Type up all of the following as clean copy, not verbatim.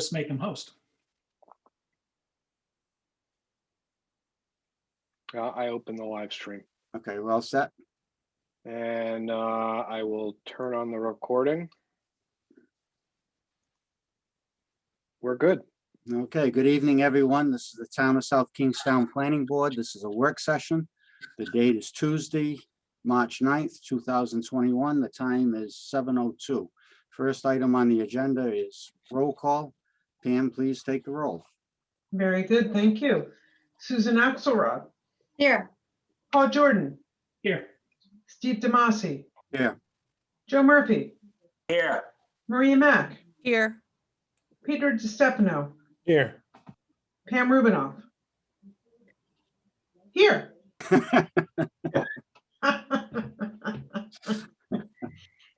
just make him host. I open the live stream Okay, we're all set. and I will turn on the recording. We're good. Okay, good evening, everyone. This is the Town of South Kingstown Planning Board. This is a work session. The date is Tuesday, March 9th, 2021. The time is 7:02. First item on the agenda is roll call. Pam, please take the roll. Very good, thank you. Susan Axelrod, Here. Paul Jordan, Here. Steve DeMasi. Here. Joe Murphy, Here. Maria Mack, Here. Peter DiStefano, Here. Pam Rubinoff. Here.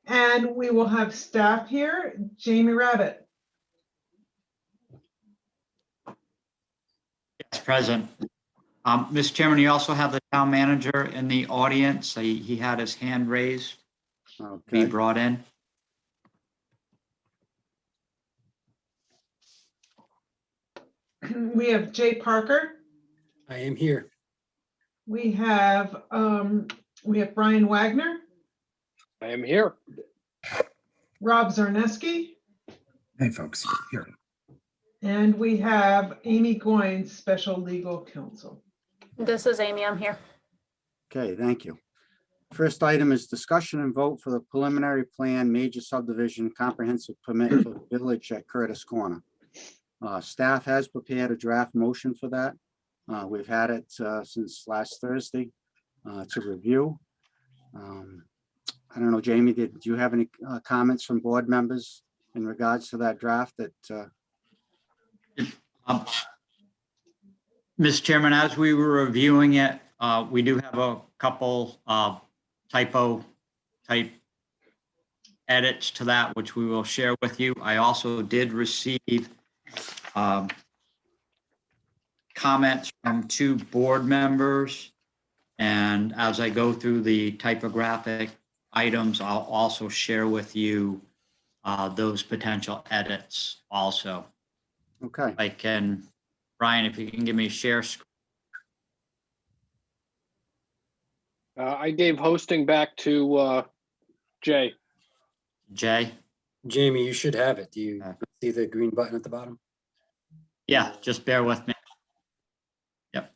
And we will have staff here, Jamie Rabbit. Yes, present. Mr. Chairman, you also have the town manager in the audience. He had his hand raised, be Okay, brought in. We have Jay Parker. I am here. We have Brian Wagner, I am here. Rob Zarneski, Hey, folks, here. and we have Amy Goins, Special Legal Counsel. This is Amy. I'm here. okay, thank you. First item is discussion and vote for the preliminary plan major subdivision comprehensive permit for the village at Curtis Corner. Staff has prepared a draft motion for that. We've had it since last Thursday to review. I don't know, Jamie, do you have any comments from board members in regards to that draft that? Mr. Chairman, as we were reviewing it, we do have a couple typo type edits to that, which we will share with you. I also did receive comments from 2 board members. And as I go through the typographic items, I'll also share with you those potential edits also. Okay, I can, Brian, if you can give me a share screen. I gave hosting back to Jay. Jay? Jamie, you should have it. Do you Okay. see the green button at the bottom? Yeah, just bear with me. Yep.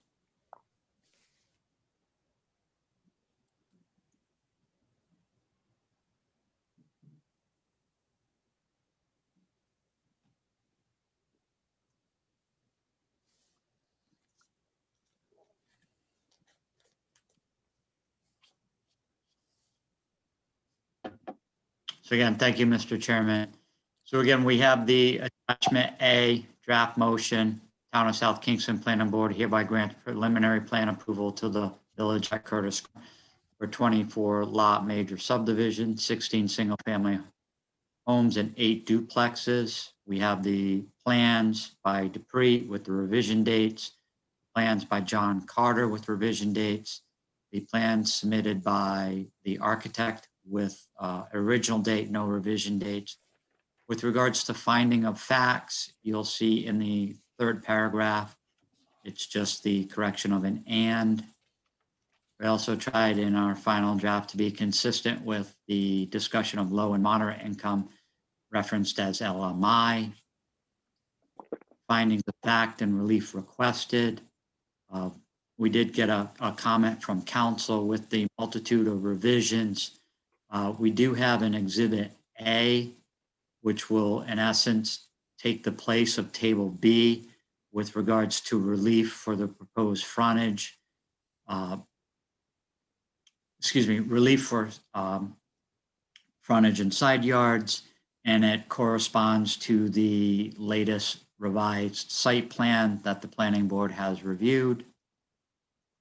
So again, thank you, Mr. Chairman. So again, we have the attachment A draft motion. Town of South Kingston Planning Board hereby grants preliminary plan approval to the village at Curtis for 24 lot major subdivision, 16 single family homes and 8 duplexes. We have the plans by Dupree with the revision dates, plans by John Carter with revision dates, the plans submitted by the architect with original date, no revision dates. With regards to finding of facts, you'll see in the 3rd paragraph, it's just the correction of an and. We also tried in our final draft to be consistent with the discussion of low and moderate income referenced as LMI. Findings of fact and relief requested. We did get a comment from council with the multitude of revisions. We do have an exhibit A, which will in essence take the place of table B with regards to relief for the proposed frontage. Relief for frontage and side yards, and it corresponds to the latest revised site plan that the planning board has reviewed.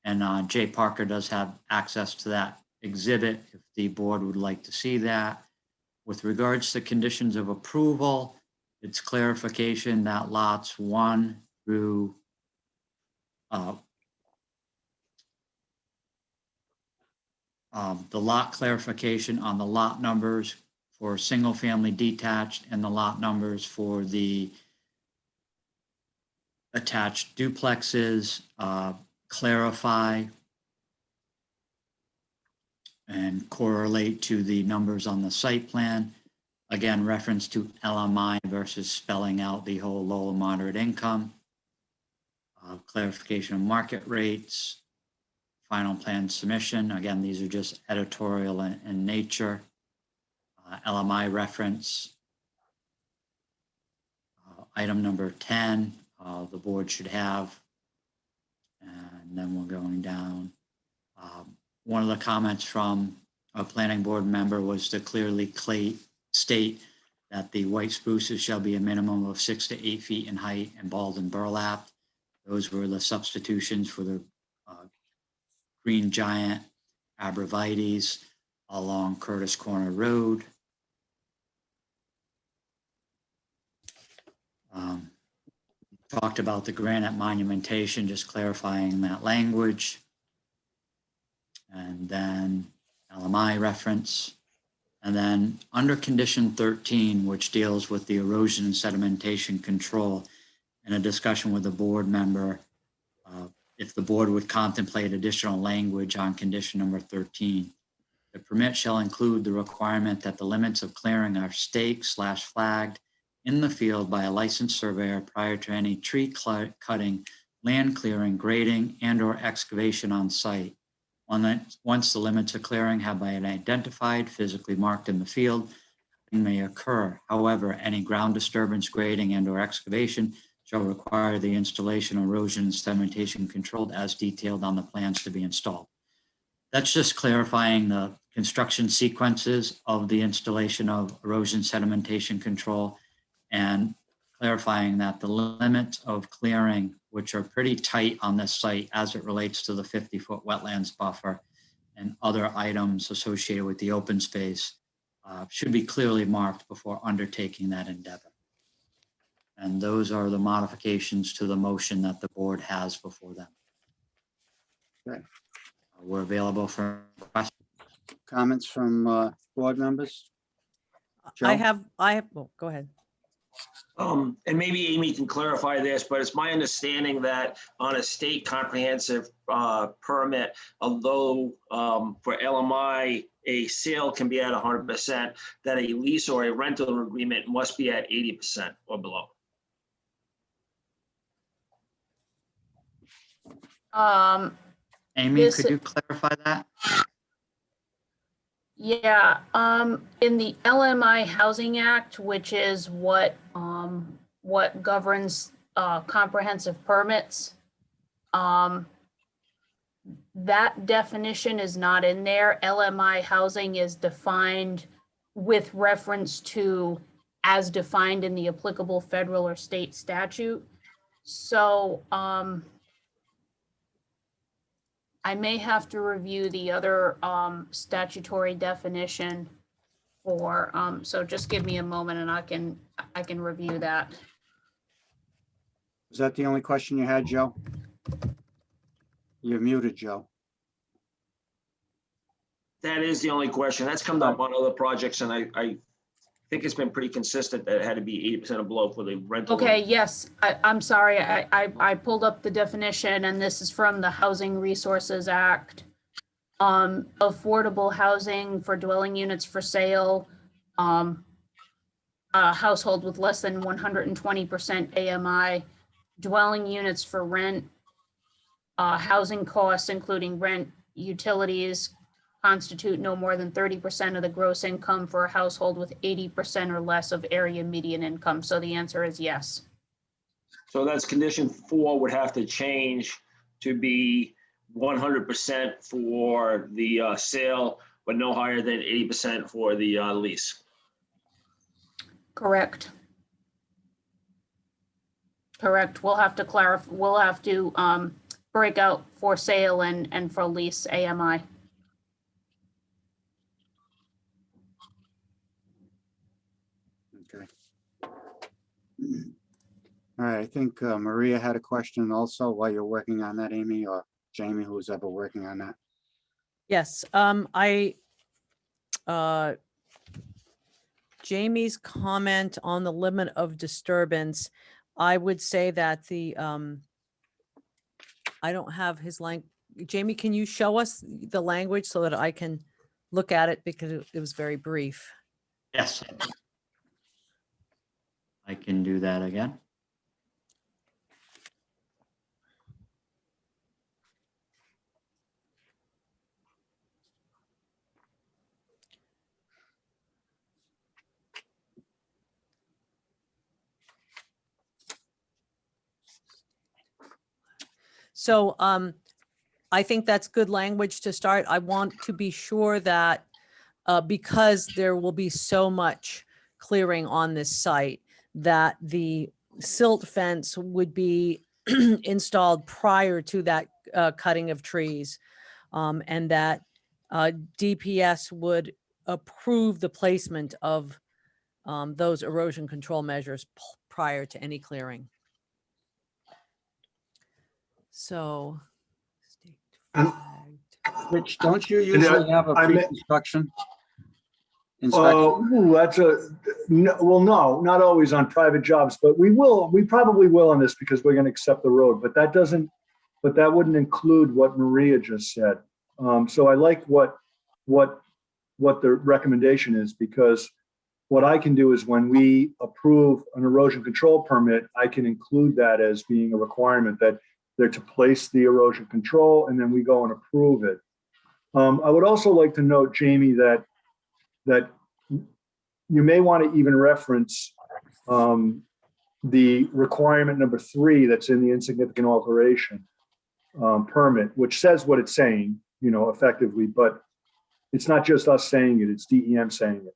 And Jay Parker does have access to that exhibit if the board would like to see that. With regards to conditions of approval, it's clarification that lots 1 through the lot clarification on the lot numbers for single family detached and the lot numbers for the attached duplexes, clarify and correlate to the numbers on the site plan. Again, reference to LMI versus spelling out the whole low and moderate income. Clarification of market rates, final plan submission. Again, these are just editorial in nature. LMI reference. Item number 10, the board should have. And then we're going down. One of the comments from a planning board member was to clearly state that the white spruces shall be a minimum of 6 to 8 feet in height and bald and burlap. Those were the substitutions for the green giant arborvitaes along Curtis Corner Road. Talked about the granite monumentation, just clarifying that language. And then LMI reference. And then under condition 13, which deals with the erosion and sedimentation control, in a discussion with the board member, if the board would contemplate additional language on condition number 13. The permit shall include the requirement that the limits of clearing are staked/flagged in the field by a licensed surveyor prior to any tree cutting, land clearing, grading, and/or excavation on site. Once the limits of clearing have been identified, physically marked in the field, may occur. However, any ground disturbance, grading, and/or excavation shall require the installation of erosion and sedimentation controlled as detailed on the plans to be installed. That's just clarifying the construction sequences of the installation of erosion sedimentation control and clarifying that the limits of clearing, which are pretty tight on this site as it relates to the 50-foot wetlands buffer and other items associated with the open space, should be clearly marked before undertaking that endeavor. And those are the modifications to the motion that the board has before them. Okay. We're available for questions. Comments from board members? I Joe? have, well, go ahead. And maybe Amy can clarify this, but it's my understanding that on a state comprehensive permit, although for LMI, a sale can be at 100%, that a lease or a rental agreement must be at 80% or below. Amy, This- could you clarify that? Yeah, in the LMI Housing Act, which is what governs comprehensive permits, that definition is not in there. LMI housing is defined with reference to as defined in the applicable federal or state statute. So, I may have to review the other statutory definition for, so just give me a moment and I can review that. Is that the only question you had, Joe? You're muted, Joe. That is the only question. That's come up on other projects, and I think it's been pretty consistent that it had to be 80% or below for the rental. Okay, yes, I'm sorry, I pulled up the definition and this is from the Housing Resources Act. Affordable housing for dwelling units for sale, a household with less than 120% AMI, dwelling units for rent, housing costs, including rent, utilities, constitute no more than 30% of the gross income for a household with 80% or less of area median income. So the answer is yes. So that's condition 4 would have to change to be 100% for the sale, but no higher than 80% for the lease. Correct. Correct. We'll have to clarify, we'll have to break out for sale and for lease AMI. Okay. All right, I think Maria had a question also while you're working on that, Amy, or Jamie, who's ever working on that. Yes, Jamie's comment on the limit of disturbance. I would say that I don't have his Jamie, can you show us the language so that I can look at it because it was very brief? Yes. I can do that again. So I think that's good language to start. I want to be sure that because there will be so much clearing on this site, that the silt fence would be installed prior to that cutting of trees. And that DPS would approve the placement of those erosion control measures prior to any clearing. So. staked, And- flagged. Rich, don't you usually have a I may- pre-construction inspection? That's well, no, not always on private jobs, but we probably will on this because we're gonna accept the road, but that wouldn't include what Maria just said. So I like what the recommendation is, because what I can do is when we approve an erosion control permit, I can include that as being a requirement that they're to place the erosion control, and then we go and approve it. I would also like to note, Jamie, that you may want to even reference the requirement number 3 that's in the insignificant alteration permit, which says what it's saying, effectively, but it's not just us saying it, it's DEM saying it.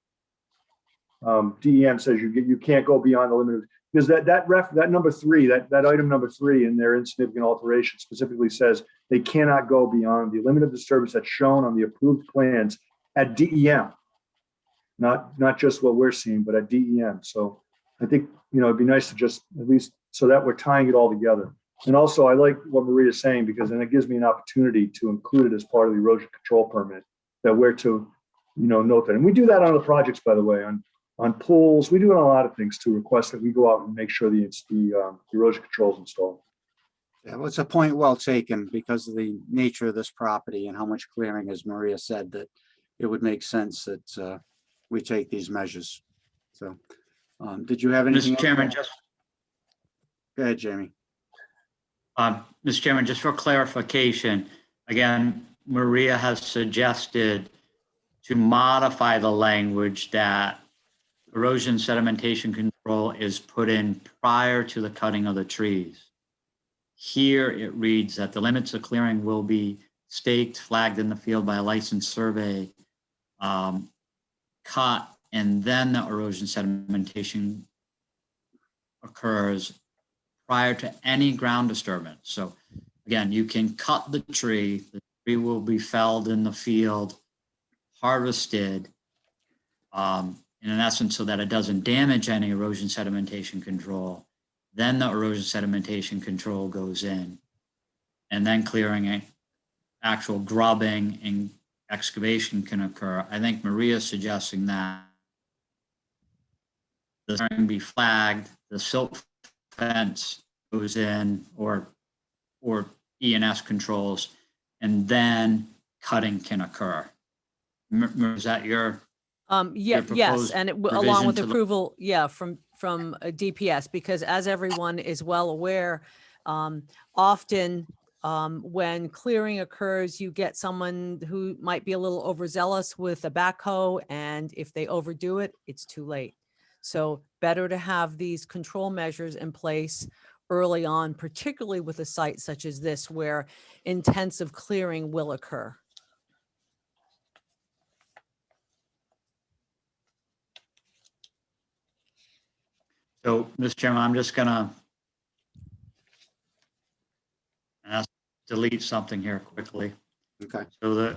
DEM says you can't go beyond the limit of, because that number 3, that item number 3 in their insignificant alteration specifically says they cannot go beyond the limit of disturbance that's shown on the approved plans at DEM. Not just what we're seeing, but at DEM. So I think, it'd be nice to just at least so that we're tying it all together. And also I like what Maria's saying, because then it gives me an opportunity to include it as part of the erosion control permit, that we're to, note that. And we do that on the projects, by the way, on pools. We do it on a lot of things to request that we go out and make sure the erosion control is installed. Yeah, well, it's a point well taken because of the nature of this property and how much clearing, as Maria said, that it would make sense that we take these measures. So, did you have anything? Mr. Chairman, just Go ahead, Jamie. Mr. Chairman, just for clarification, again, Maria has suggested to modify the language that erosion sedimentation control is put in prior to the cutting of the trees. Here it reads that the limits of clearing will be staked, flagged in the field by a licensed survey, cut, and then the erosion sedimentation occurs prior to any ground disturbance. So again, you can cut the tree will be felled in the field, harvested, in essence, so that it doesn't damage any erosion sedimentation control. Then the erosion sedimentation control goes in, and then clearing, actual grubbing and excavation can occur. I think Maria's suggesting that the clearing be flagged, the silt fence goes in, or E&S controls, and then cutting can occur. Is that your? Yes, proposed and along revision with to the- approval, from DPS, because as everyone is well aware, often when clearing occurs, you get someone who might be a little overzealous with a backhoe, and if they overdo it, it's too late. So better to have these control measures in place early on, particularly with a site such as this, where intensive clearing will occur. So, Mr. Chairman, I'm just gonna delete something here quickly. Okay. So the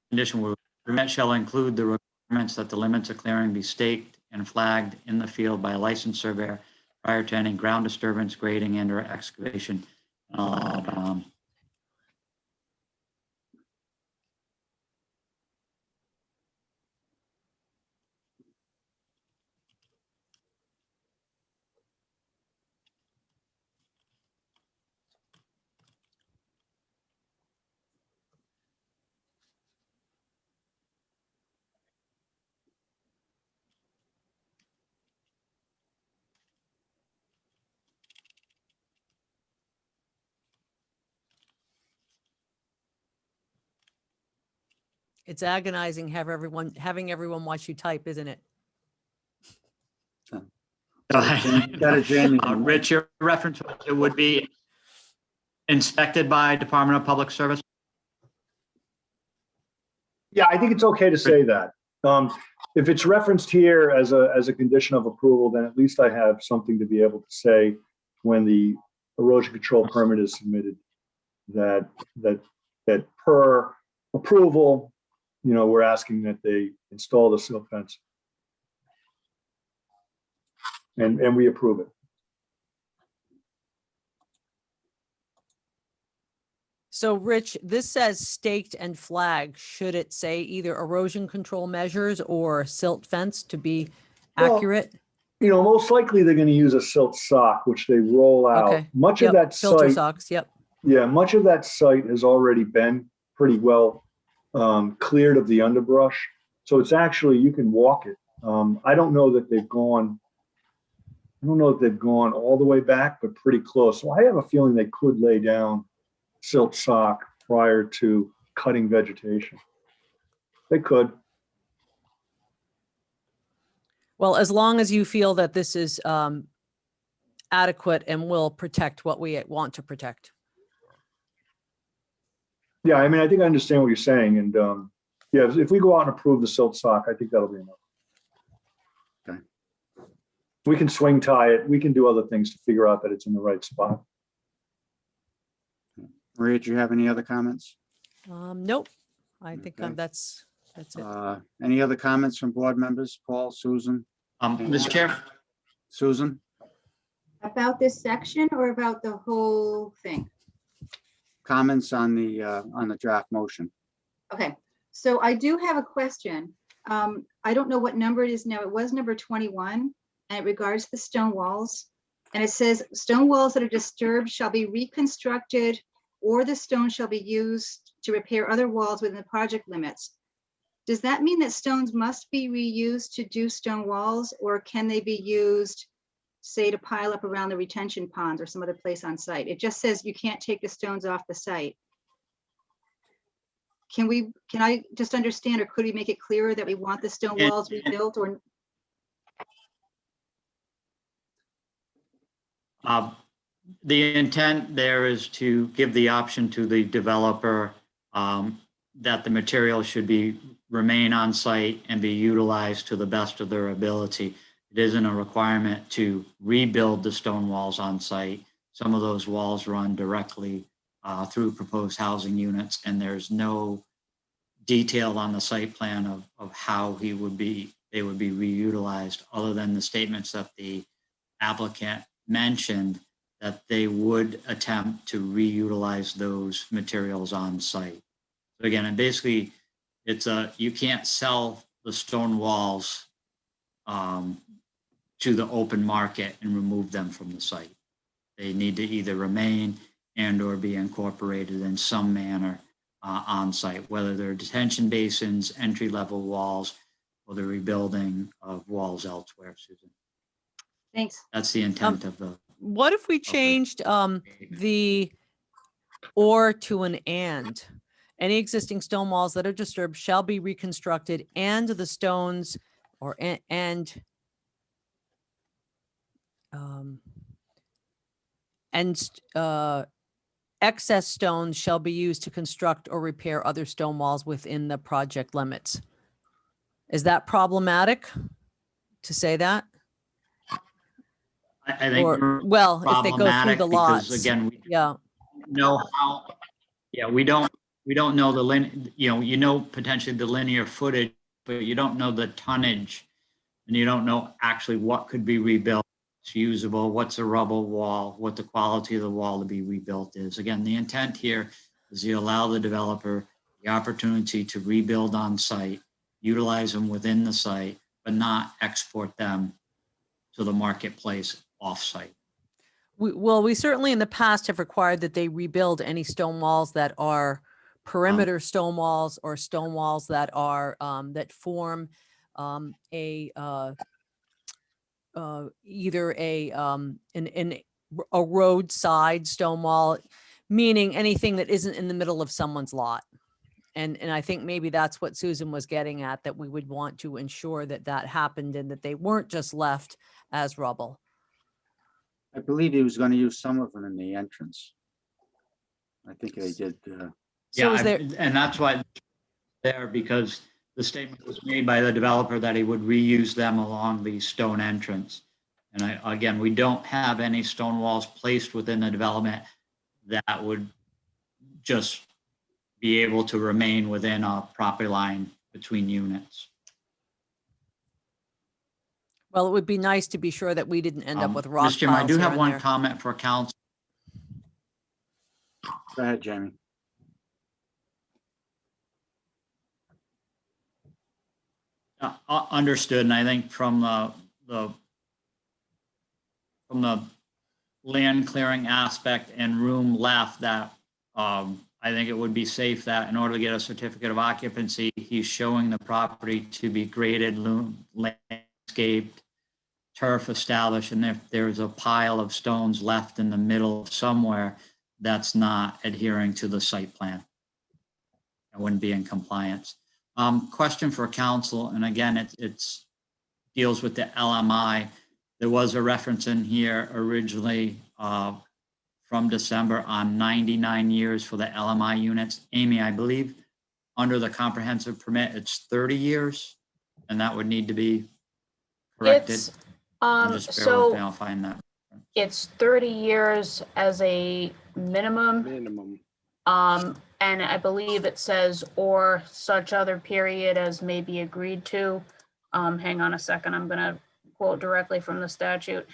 condition will, permit shall include the requirements that the limits of clearing be staked and flagged in the field by a licensed surveyor prior to any ground disturbance, grading, and or excavation. It's agonizing having everyone watch you type, isn't it? Got it, Jamie. Rich, your reference, was it would be inspected by Department of Public Service? Yeah, I think it's okay to say that. If it's referenced here as a condition of approval, then at least I have something to be able to say when the erosion control permit is submitted, that per approval, we're asking that they install the silt fence. And we approve it. So Rich, this says staked and flagged. Should it say either erosion control measures or silt fence to be Well, accurate? Most likely they're going to use a silt sock, which they roll out. Okay. Much Yep, of that filter site, socks, yep. yeah, much of that site has already been pretty well cleared of the underbrush. So it's actually, you can walk it. I don't know that they've gone all the way back, but pretty close. So I have a feeling they could lay down silt sock prior to cutting vegetation. They could. Well, as long as you feel that this is adequate and will protect what we want to protect. Yeah, I mean, I think I understand what you're saying. And yeah, if we go out and approve the silt sock, I think that'll be enough. Okay. We can swing tie it. We can do other things to figure out that it's in the right spot. Maria, do you have any other comments? Nope. I think Okay. that's it. Any other comments from board members? Paul, Susan? Mr. Chair, Susan? About this section or about the whole thing? Comments on the draft motion? Okay, so I do have a question. I don't know what number it is now. It was number 21, and it regards the stone walls. And it says, stone walls that are disturbed shall be reconstructed, or the stone shall be used to repair other walls within the project limits. Does that mean that stones must be reused to do stone walls, or can they be used, say, to pile up around the retention ponds or some other place on site? It just says you can't take the stones off the site. Can I just understand, or could we make it clearer that we want the stone walls rebuilt, or? the intent there is to give the option to the developer that the material should remain on site and be utilized to the best of their ability. It isn't a requirement to rebuild the stone walls on site. Some of those walls run directly through proposed housing units, and there's no detail on the site plan of how they would be reutilized, other than the statements that the applicant mentioned that they would attempt to reutilize those materials on site. So again, and basically, you can't sell the stone walls to the open market and remove them from the site. They need to either remain and or be incorporated in some manner on site, whether they're detention basins, entry-level walls, or the rebuilding of walls elsewhere, Susan. Thanks. That's the intent of the. What if we changed the or to an and? Any existing stone walls that are disturbed shall be reconstructed, and the stones or excess stones shall be used to construct or repair other stone walls within the project limits. Is that problematic to say that? I think Or, well, if they go through problematic the because, lots, again, we yeah. know how, yeah, we don't know the potentially the linear footage, but you don't know the tonnage, and you don't know actually what could be rebuilt, what's usable, what's a rubble wall, what the quality of the wall to be rebuilt is. Again, the intent here is to allow the developer the opportunity to rebuild on site, utilize them within the site, but not export them to the marketplace off-site. We certainly in the past have required that they rebuild any stone walls that are perimeter stone walls or stone walls that are that form either a roadside stone wall, meaning anything that isn't in the middle of someone's lot. And I think maybe that's what Susan was getting at, that we would want to ensure that that happened and that they weren't just left as rubble. I believe he was going to use some of them in the entrance. I think they did. So Yeah, is there, and that's why there, because the statement was made by the developer that he would reuse them along the stone entrance. And again, we don't have any stone walls placed within the development that would just be able to remain within a property line between units. well, it would be nice to be sure that we didn't end up with rock Mr. Chairman, I piles do here have and one there. comment for council. Go ahead, Jamie. Understood, and I think from the land clearing aspect and room left, that I think it would be safe that in order to get a certificate of occupancy, he's showing the property to be graded, landscaped, turf established, and if there's a pile of stones left in the middle somewhere, that's not adhering to the site plan. It wouldn't be in compliance. Question for council, and again, it's deals with the LMI. There was a reference in here originally from December on 99 years for the LMI units. Amy, I believe under the comprehensive permit, it's 30 years, and that would need to be corrected. It's, Just bear with me, I'll find that. it's 30 years as a minimum. Minimum. And I believe it says, or such other period as may be agreed to. Hang on a second, I'm gonna quote directly from the statute.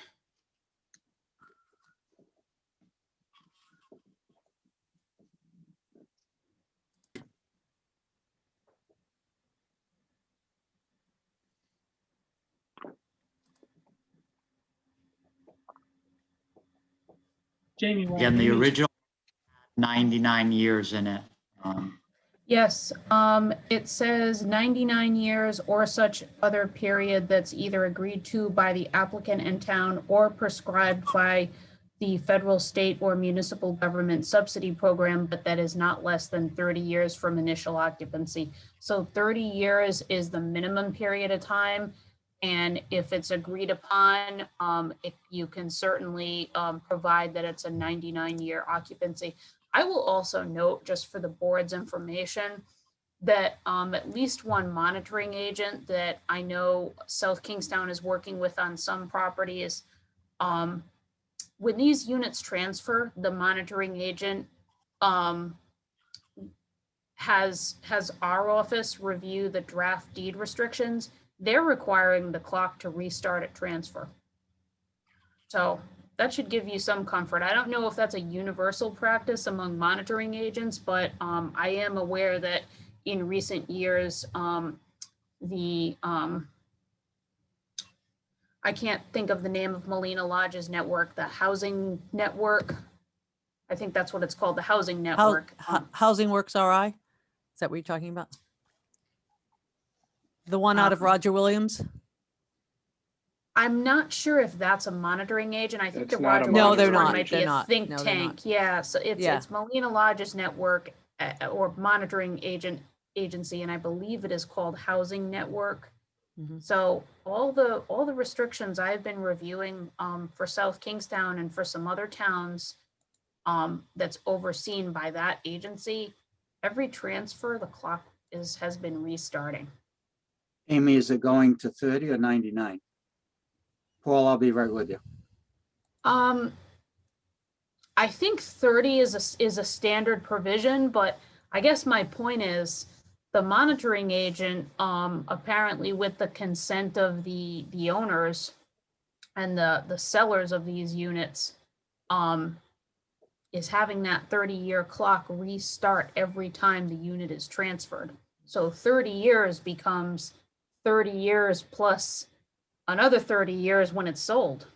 Jamie. while Again, the Amy's- original 99 years in it. Yes, it says 99 years or such other period that's either agreed to by the applicant in town or prescribed by the federal, state, or municipal government subsidy program, but that is not less than 30 years from initial occupancy. So 30 years is the minimum period of time. And if it's agreed upon, if you can certainly provide that it's a 99-year occupancy. I will also note, just for the board's information, that at least one monitoring agent that I know South Kingstown is working with on some properties, when these units transfer, the monitoring agent has our office review the draft deed restrictions. They're requiring the clock to restart at transfer. So that should give you some comfort. I don't know if that's a universal practice among monitoring agents, but I am aware that in recent years, I can't think of the name of Molina Lodge's network, the housing network. I think that's what it's called, the housing network. Housing Works RI? Is that what you're talking about? The one out of Roger Williams? I'm not sure if that's a monitoring agent. I think It's the not a Roger No, Williams they're one not. might They're be a not. think No, they're tank. Yeah, so Yeah. it's Molina Lodge's network or monitoring agency, and I believe it is called Housing Network. Mhm. So all the restrictions I've been reviewing for South Kingstown and for some other towns that's overseen by that agency, every transfer, the clock has been restarting. Amy, is it going to 30 or 99? Paul, I'll be right with you. I think 30 is a standard provision, but I guess my point is the monitoring agent, apparently with the consent of the owners and the sellers of these units, is having that 30-year clock restart every time the unit is transferred. So 30 years becomes 30 years plus another 30 years when it's sold.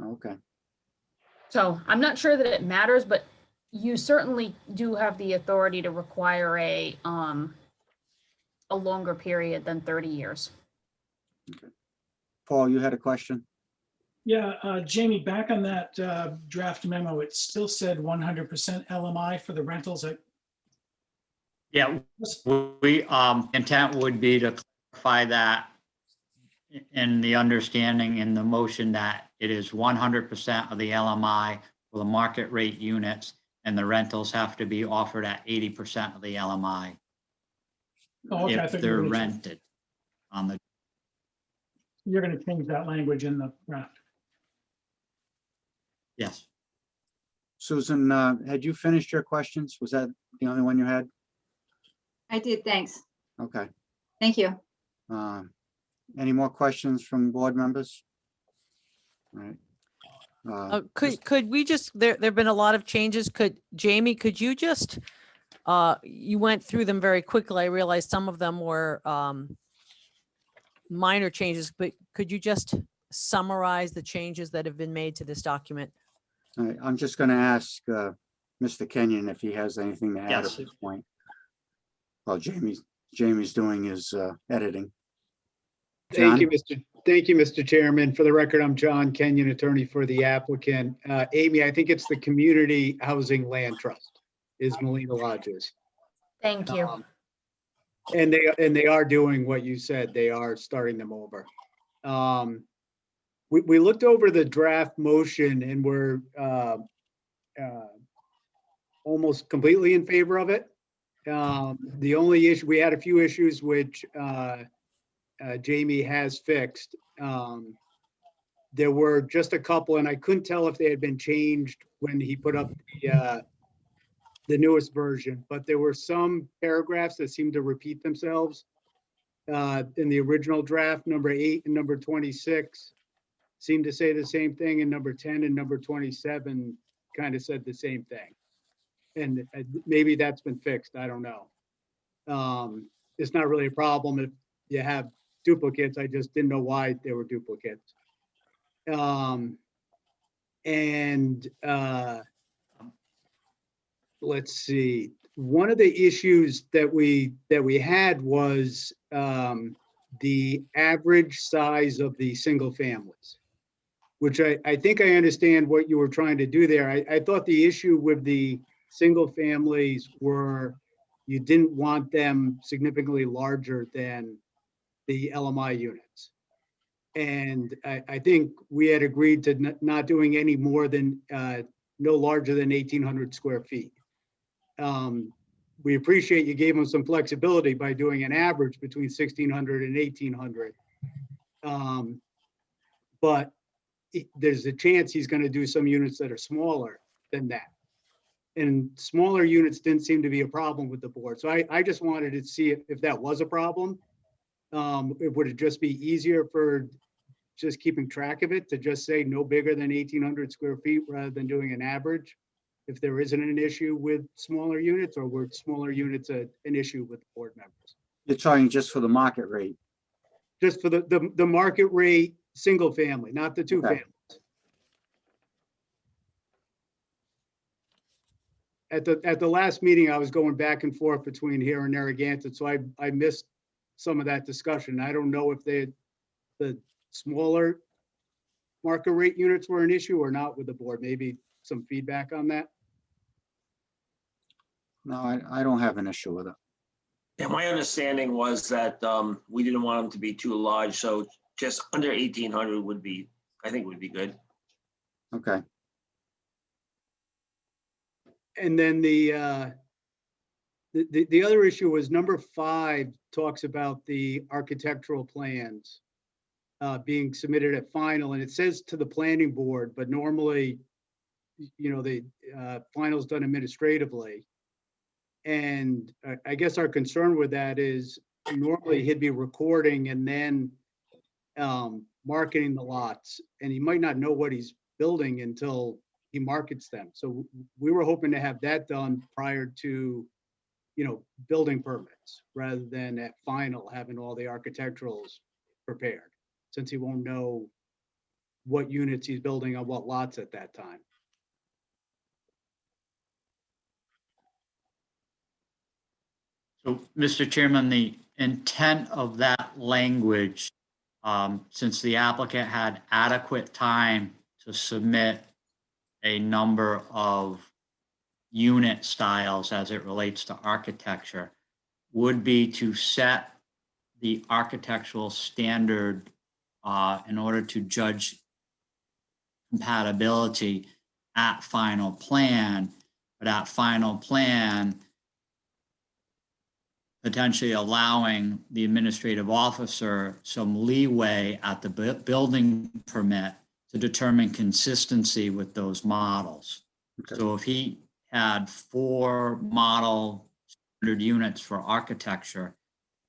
Okay. So I'm not sure that it matters, but you certainly do have the authority to require a longer period than 30 years. Paul, you had a question? Yeah, Jamie, back on that draft memo, it still said 100% LMI for the rentals. Yeah, we, intent would be to clarify that in the understanding in the motion that it is 100% of the LMI for the market rate units, and the rentals have to be offered at 80% of the LMI Oh, okay, I if thought you they're were gonna, rented on the, you're gonna change that language in the draft. yes. Susan, had you finished your questions? Was that the only one you had? I did, thanks. Okay. Thank you. Any more questions from board members? All right. Could we just, there've been a lot of changes. Jamie, could you just, you went through them very quickly. I realized some of them were minor changes, but could you just summarize the changes that have been made to this document? All right, I'm just gonna ask Mr. Kenyon if he has anything to add at Yes. this point. Well, Jamie's doing his editing. Thank you, John? Mr. Chairman. For the record, I'm John Kenyon, attorney for the applicant. Amy, I think it's the Community Housing Land Trust is Molina Lodges. Thank you. And they are doing what you said. They are starting them over. We looked over the draft motion and we're almost completely in favor of it. The only issue, we had a few issues which Jamie has fixed. There were just a couple, and I couldn't tell if they had been changed when he put up the newest version, but there were some paragraphs that seemed to repeat themselves in the original draft. Number 8 and number 26 seemed to say the same thing, and number 10 and number 27 kind of said the same thing. And maybe that's been fixed. I don't know. It's not really a problem if you have duplicates. I just didn't know why they were duplicates. Let's see. One of the issues that we had was the average size of the single families, which I think I understand what you were trying to do there. I thought the issue with the single families were you didn't want them significantly larger than the LMI units. And I think we had agreed to not doing any more than no larger than 1,800 square feet. We appreciate you gave them some flexibility by doing an average between 1,600 and 1,800. But there's a chance he's going to do some units that are smaller than that. And smaller units didn't seem to be a problem with the board. So I just wanted to see if that was a problem. Would it just be easier for just keeping track of it to just say no bigger than 1,800 square feet rather than doing an average? If there isn't an issue with smaller units, or were smaller units an issue with the board members? You're talking just for the market rate. Just for the market rate, single family, not the two Okay. families. At the last meeting, I was going back and forth between here and Narragansett, so I missed some of that discussion. I don't know if the smaller market rate units were an issue or not with the board. Maybe some feedback on that. No, I don't have an issue with it. Yeah, my understanding was that we didn't want them to be too large, so just under 1,800 would be, I think would be good. Okay. And then the other issue was number 5 talks about the architectural plans being submitted at final, and it says to the planning board, but normally, you know, the final's done administratively. And I guess our concern with that is normally he'd be recording and then marketing the lots, and he might not know what he's building until he markets them. So we were hoping to have that done prior to, you know, building permits, rather than at final having all the architecturals prepared, since he won't know what units he's building on what lots at that time. So, Mr. Chairman, the intent of that language, since the applicant had adequate time to submit a number of unit styles as it relates to architecture, would be to set the architectural standard in order to judge compatibility at final plan, but at final plan, potentially allowing the administrative officer some leeway at the building permit to determine consistency with those models. Okay. So if he had 4 model standard units for architecture,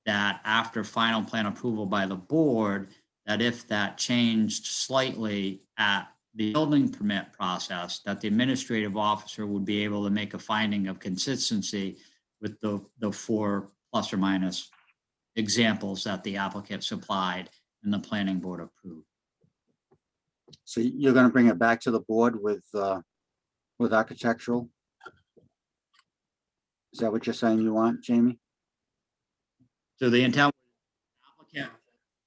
that after final plan approval by the board, that if that changed slightly at the building permit process, that the administrative officer would be able to make a finding of consistency with the 4 plus or minus examples that the applicant supplied and the planning board approved. So you're gonna bring it back to the board with architectural? Is that what you're saying you want, Jamie? So the intent,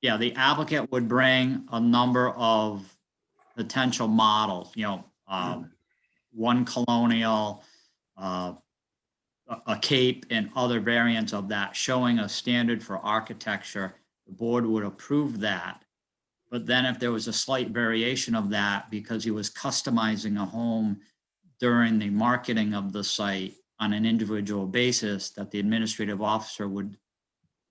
yeah, the applicant would bring a number of potential models, one colonial, a cape and other variants of that showing a standard for architecture. The board would approve that. But then if there was a slight variation of that because he was customizing a home during the marketing of the site on an individual basis, that the administrative officer would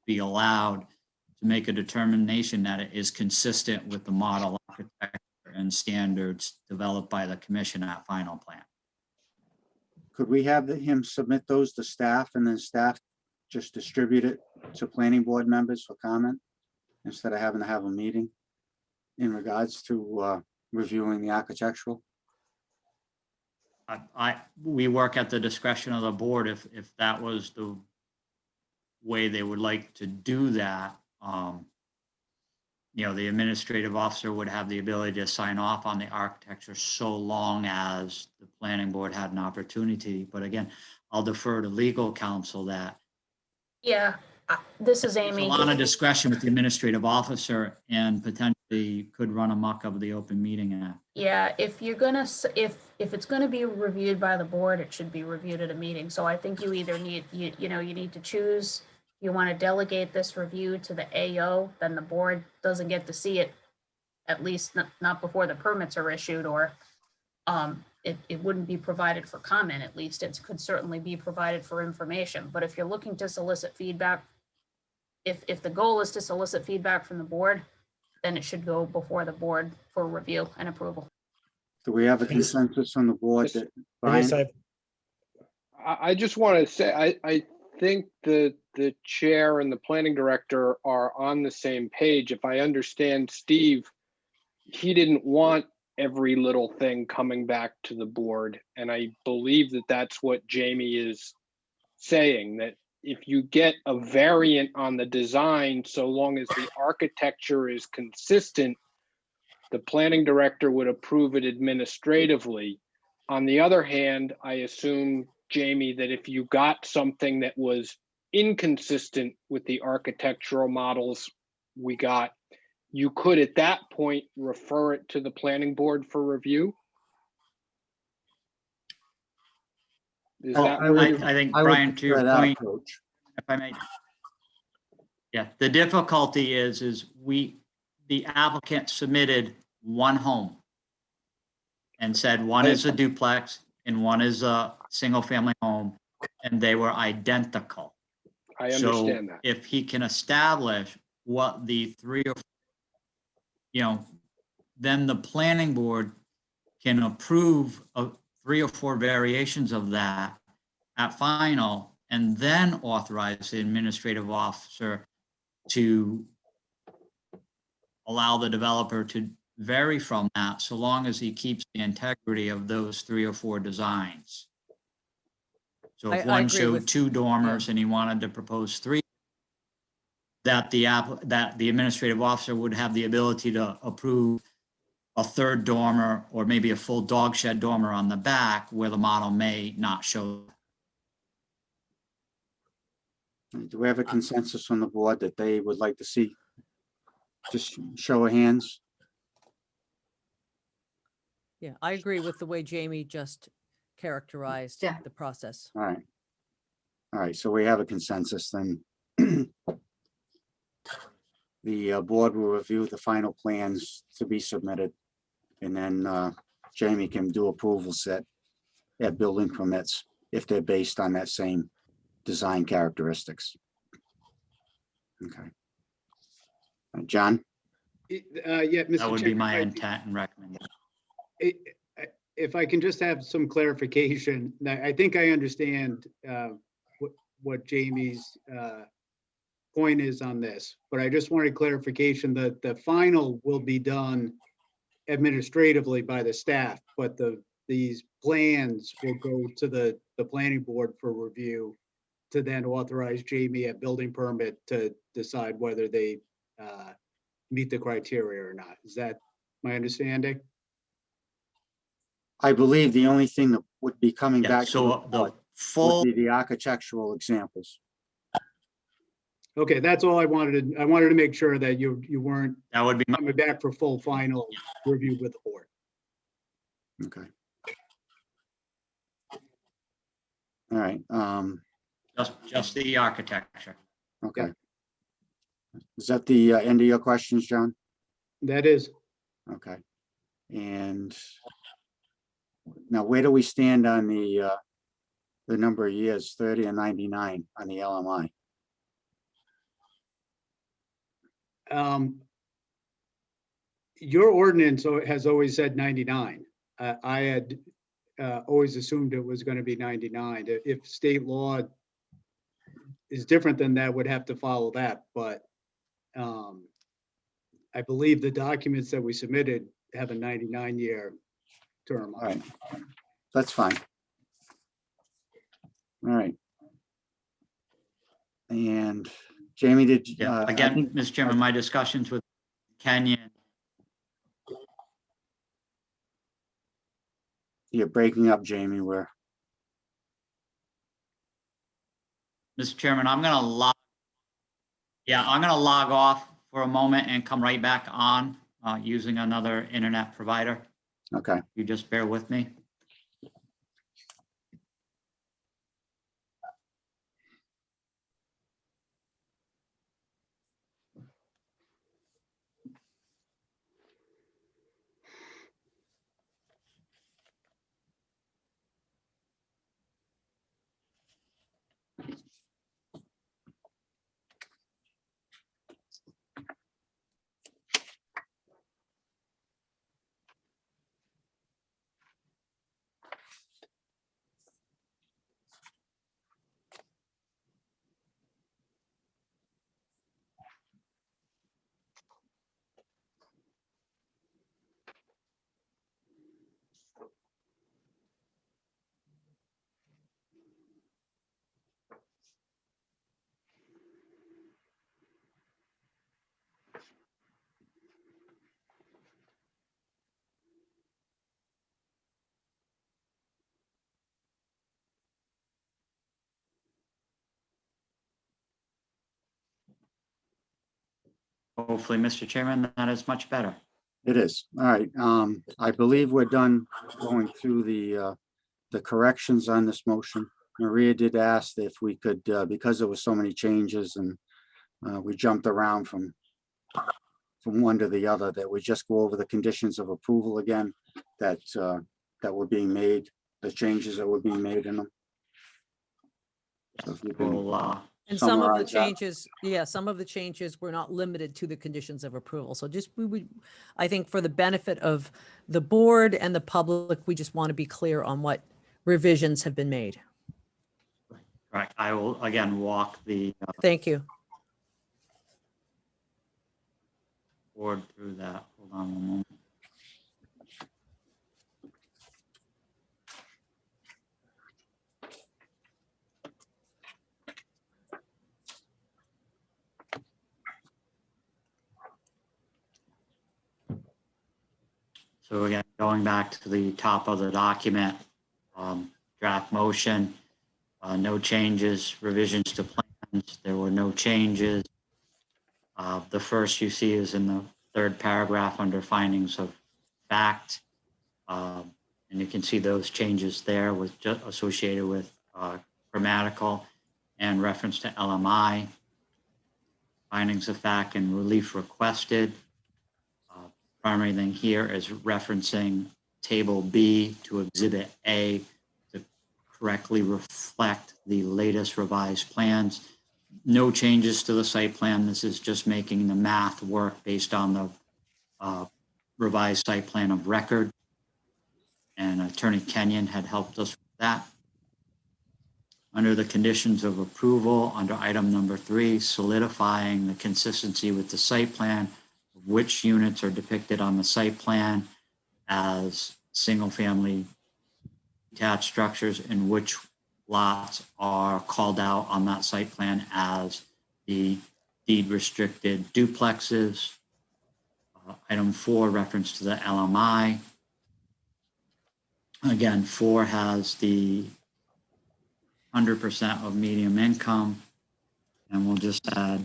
be allowed to make a determination that it is consistent with the model architecture and standards developed by the commission at final plan. Could we have him submit those to staff and then staff just distribute it to planning board members for comment instead of having to have a meeting in regards to reviewing the architectural? We work at the discretion of the board if that was the way they would like to do that. The administrative officer would have the ability to sign off on the architecture so long as the planning board had an opportunity. But again, I'll defer to legal counsel that. Yeah, this is There's Amy. a lot of discretion with the administrative officer and potentially could run amok of the open meeting act. Yeah, if you're gonna, if it's gonna be reviewed by the board, it should be reviewed at a meeting. So I think you either need, you need to choose, you want to delegate this review to the AO, then the board doesn't get to see it, at least not before the permits are issued, or it wouldn't be provided for comment, at least. It could certainly be provided for information. But if you're looking to solicit feedback, if the goal is to solicit feedback from the board, then it should go before the board for review and approval. Do we have a consensus on the board that, Yes, Brian? I just want to say, I think the chair and the planning director are on the same page. If I understand Steve, he didn't want every little thing coming back to the board. And I believe that that's what Jamie is saying, that if you get a variant on the design, so long as the architecture is consistent, the planning director would approve it administratively. On the other hand, I assume, Jamie, that if you got something that was inconsistent with the architectural models we got, you could at that point refer it to the planning board for review? Is that I would- I think, I would Brian, to your prefer that point, approach. if I may. Yeah, the difficulty is the applicant submitted one home and said one is a duplex and one is a single family home, and they were identical. I understand So that. if he can establish what the 3 or, then the planning board can approve of 3 or 4 variations of that at final, and then authorize the administrative officer to allow the developer to vary from that, so long as he keeps the integrity of those 3 or 4 designs. So if I one agree showed with- 2 dormers and he wanted to propose 3, that the administrative officer would have the ability to approve a 3rd dormer or maybe a full dog shed dormer on the back where the model may not show. Do we have a consensus on the board that they would like to see? Just show of hands. Yeah, I agree with the way Jamie just characterized Yeah. the process. All right. All right, so we have a consensus then. The board will review the final plans to be submitted. And then Jamie can do approval set at building permits if they're based on that same design characteristics. Okay. John? Yeah, Mr. That would be Chairman, my if I- intent and recommendation. If I can just have some clarification, I think I understand what Jamie's point is on this, but I just wanted clarification that the final will be done administratively by the staff, but these plans will go to the planning board for review to then authorize Jamie a building permit to decide whether they meet the criteria or not. Is that my understanding? I believe the only thing that would be coming Yeah, back to the so the board full, would be the architectural examples. Okay, that's all I wanted. I wanted to make sure that you weren't that would be, my coming back for full final review with the board. Okay. All right, just the architecture. okay. Is that the end of your questions, John? That is, Okay. And now where do we stand on the number of years, 30 and 99 on the LMI? your ordinance has always said 99. I had always assumed it was going to be 99. If state law is different than that, would have to follow that. But I believe the documents that we submitted have a 99-year term. All right, that's fine. All right. And Jamie, did you? Yeah, again, Mr. Chairman, my discussions with Kenyon, You're breaking up, Jamie, where? Mr. Chairman, I'm gonna log off for a moment and come right back on using another internet provider. Okay, You just bear with me. Hopefully, Mr. Chairman, that is much better. it is. All right, I believe we're done going through the corrections on this motion. Maria did ask if we could, because there were so many changes and we jumped around from one to the other, that we just go over the conditions of approval again, that were being made, the changes that were being made in them. So if you can We'll, And some of the summarize that. changes, yeah, some of the changes were not limited to the conditions of approval. So just, we would, I think for the benefit of the board and the public, we just want to be clear on what revisions have been made. Correct. I will again walk the Thank you. board through that. Hold on one moment. So again, going back to the top of the document, draft motion, no changes, revisions to plans, there were no changes. The first you see is in the third paragraph under findings of fact. And you can see those changes there with associated with grammatical. and reference to LMI. Findings of fact and relief requested. Primary thing here is referencing Table B to Exhibit A to correctly reflect the latest revised plans. No changes to the site plan. This is just making the math work based on the revised site plan of record. And Attorney Kenyon had helped us with that. Under the conditions of approval, under item number 3, solidifying the consistency with the site plan, which units are depicted on the site plan as single-family detached structures and which lots are called out on that site plan as the deed restricted duplexes. Item 4, reference to the LMI. Again, 4 has the 100% of medium income, and we'll just add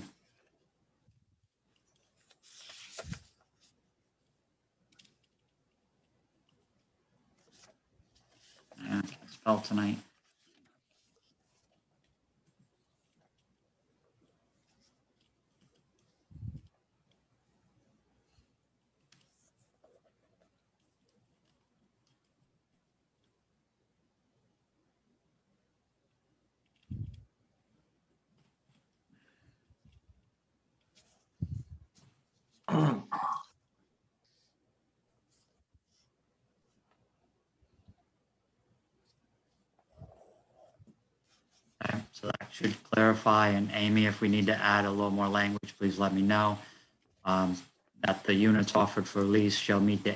I can't spell tonight. Okay, so that should clarify. And Amy, if we need to add a little more language, please let me know. That the units offered for lease shall meet the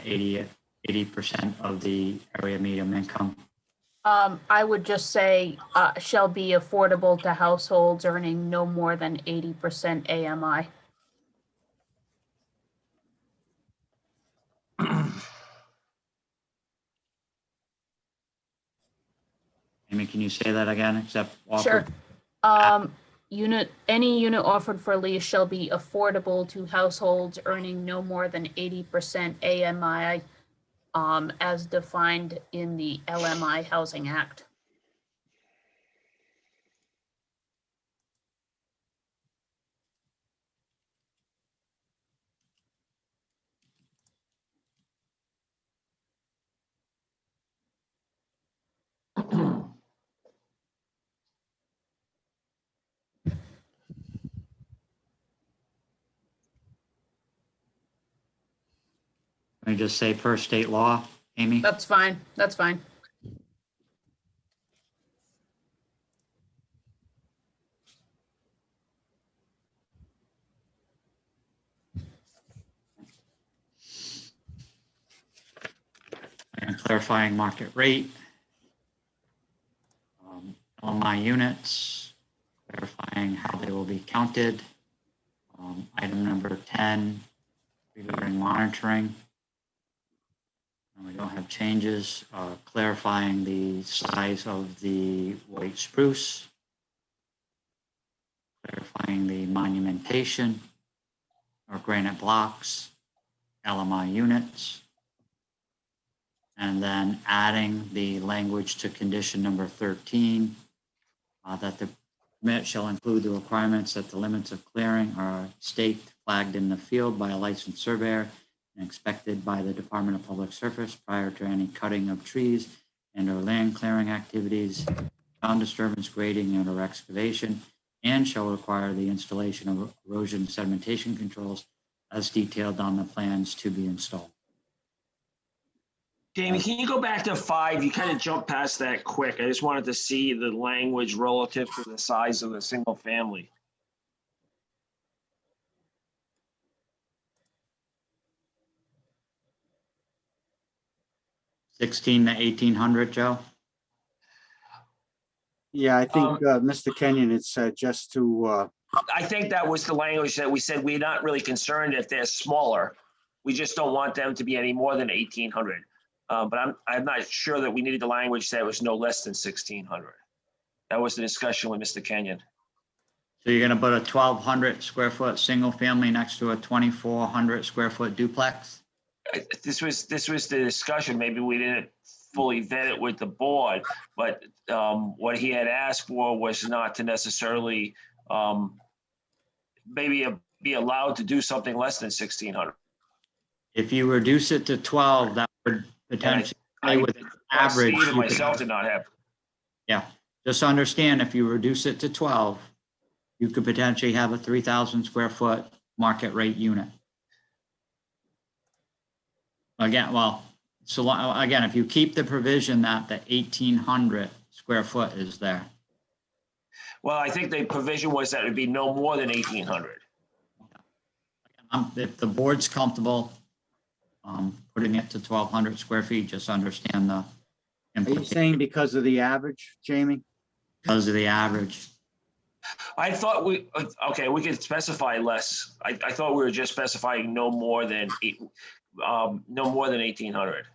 80% of the area medium income. I would just say, shall be affordable to households earning no more than 80% AMI. Amy, can you say that again, except Sure. offered? Any unit offered for lease shall be affordable to households earning no more than 80% AMI, as defined in the LMI Housing Act. Can I just say per state law, Amy? That's fine. That's fine. And clarifying market rate. LMI units, clarifying how they will be counted. Item number 10, regarding monitoring. And we don't have changes. Clarifying the size of the white spruce. Clarifying the monumentation or granite blocks, LMI units. And then adding the language to condition number 13, that the permit shall include the requirements that the limits of clearing are staked, flagged in the field by a licensed surveyor and inspected by the Department of Public Service prior to any cutting of trees and or land clearing activities, ground disturbance, grading, and or excavation, and shall require the installation of erosion sedimentation controls as detailed on the plans to be installed. Jamie, can you go back to 5? You kind of jumped past that quick. I just wanted to see the language relative to the size of the single family. (16 to 1800), Joe? Yeah, I think Mr. Kenyon had said just to, I think that was the language that we said we're not really concerned if they're smaller. We just don't want them to be any more than 1,800. But I'm not sure that we needed the language that was no less than 1,600. That was the discussion with Mr. Kenyon. So you're gonna put a 1,200 square foot single family next to a 2,400 square foot duplex? This was the discussion. Maybe we didn't fully vet it with the board. But what he had asked for was not to necessarily be allowed to do something less than 1,600. If you reduce it to 12, that would And potentially, stay with Steve average. and you could myself have- did not have. Yeah, just understand if you reduce it to 12, you could potentially have a 3,000 square foot market rate unit. Again, well, so again, if you keep the provision that the 1,800 square foot is there. Well, I think the provision was that it'd be no more than 1,800. If the board's comfortable putting it to 1,200 square feet, just understand the Are you implications saying because of the average, Jamie? because of the average. I thought we could specify less. I thought we were just specifying no more than 1,800.